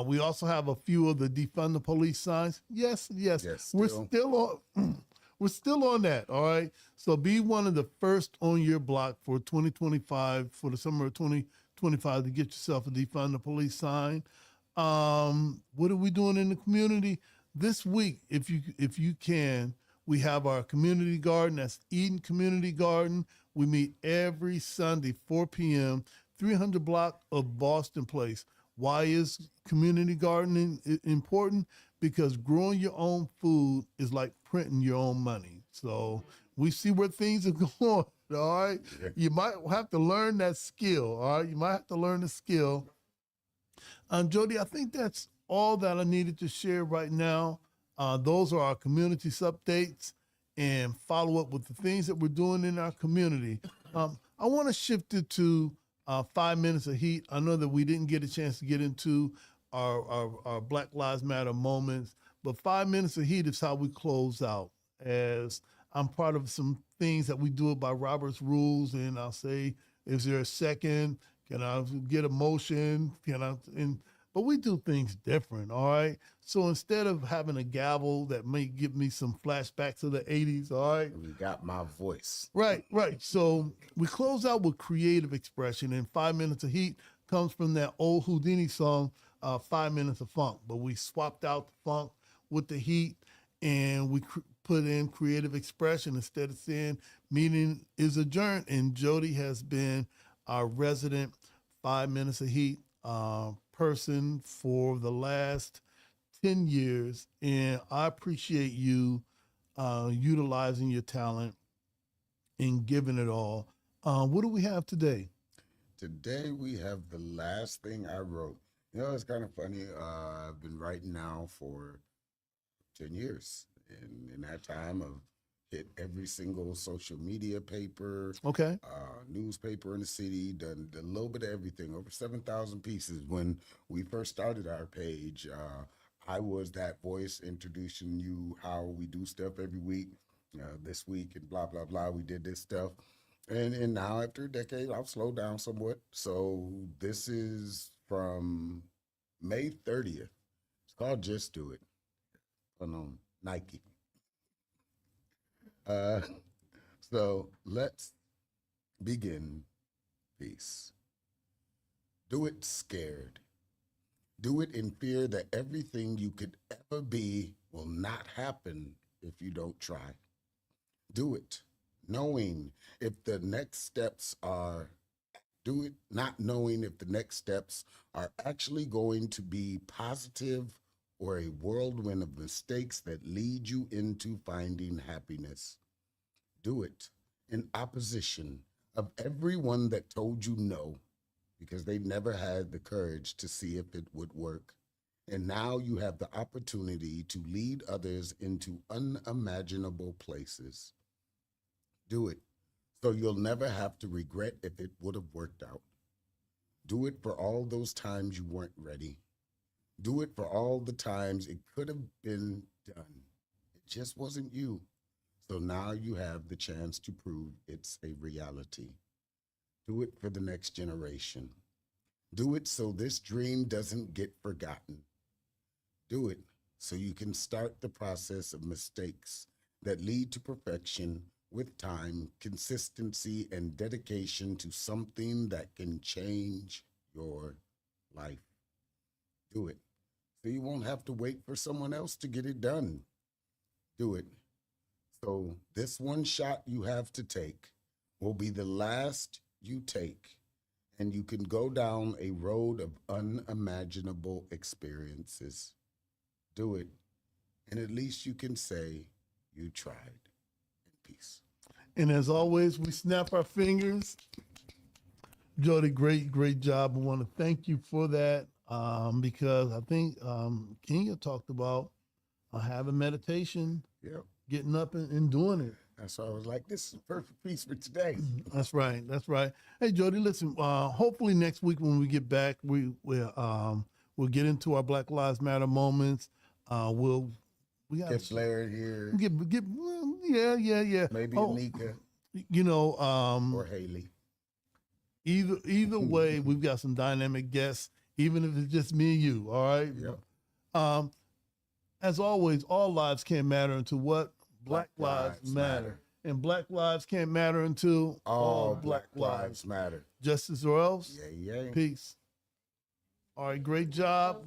Speaker 1: We also have a few of the defund the police signs. Yes. We're still on that. All right. So be one of the first on your block for 2025, for the summer of 2025, to get yourself a defund the police sign. What are we doing in the community this week? If you can, we have our community garden. That's Eden Community Garden. We meet every Sunday, 4 p.m., 300 block of Boston Place. Why is community gardening important? Because growing your own food is like printing your own money. So we see where things are going, all right? Yeah. You might have to learn that skill, all right? You might have to learn the skill. Jody, I think that's all that I needed to share right now. Those are our community updates, and follow up with the things that we're doing in our community. I want to shift it to 5 minutes of heat. I know that we didn't get a chance to get into our Black Lives Matter moments, but 5 minutes of heat is how we close out, as I'm part of some things that we do it by Robert's rules, and I'll say, is there a second? Can I get a motion? But we do things different, all right? So instead of having a gavel that may give me some flashbacks to the 80s, all right?
Speaker 3: We got my voice.
Speaker 1: Right. So we close out with creative expression, and 5 minutes of heat comes from that old Houdini song, 5 Minutes of Funk. But we swapped out the funk with the heat, and we put in creative expression instead of saying meeting is adjourned. And Jody has been our resident 5 minutes of heat person for the last 10 years, and I appreciate you utilizing your talent and giving it all. What do we have today?
Speaker 3: Today we have the last thing I wrote. It's kind of funny. I've been writing now for 10 years, and in that time I've hit every single social media paper, newspaper in the city, done a little bit of everything, over 7,000 pieces. When we first started our page, I was that voice introducing you how we do stuff every week. This week and blah, blah, blah, we did this stuff. And now after a decade, I've slowed down somewhat. So this is from May 30th. It's called Just Do It on Nike. So let's begin. Peace. Do it scared. Do it in fear that everything you could ever be will not happen if you don't try. Do it knowing if the next steps are, do it not knowing if the next steps are actually going to be positive or a whirlwind of mistakes that lead you into finding happiness. Do it in opposition of everyone that told you no, because they never had the courage to see if it would work. And now you have the opportunity to lead others into unimaginable places. Do it so you'll never have to regret if it would have worked out. Do it for all those times you weren't ready. Do it for all the times it could have been done. It just wasn't you. So now you have the chance to prove it's a reality. Do it for the next generation. Do it so this dream doesn't get forgotten. Do it so you can start the process of mistakes that lead to perfection with time, consistency, and dedication to something that can change your life. Do it so you won't have to wait for someone else to get it done. Do it so this one shot you have to take will be the last you take, and you can go down a road of unimaginable experiences. Do it, and at least you can say you tried. In peace.
Speaker 1: And as always, we snap our fingers. Jody, great job. I want to thank you for that because I think Kenya talked about having meditation, getting up and doing it.
Speaker 3: That's why I was like, this is a perfect piece for today.
Speaker 1: That's right. Hey, Jody, listen, hopefully next week when we get back, we'll get into our Black Lives Matter moments. We got
Speaker 3: Get Blair here.
Speaker 1: Yeah.
Speaker 3: Maybe Anika.
Speaker 1: You know,
Speaker 3: or Haley.
Speaker 1: Either way, we've got some dynamic guests, even if it's just me and you. All right.
Speaker 3: Yep.
Speaker 1: As always, all lives can't matter until what? Black lives matter. And Black lives can't matter until
Speaker 3: all Black lives matter.
Speaker 1: Justice or else?
Speaker 3: Yeah.
Speaker 1: Peace. All right, great job.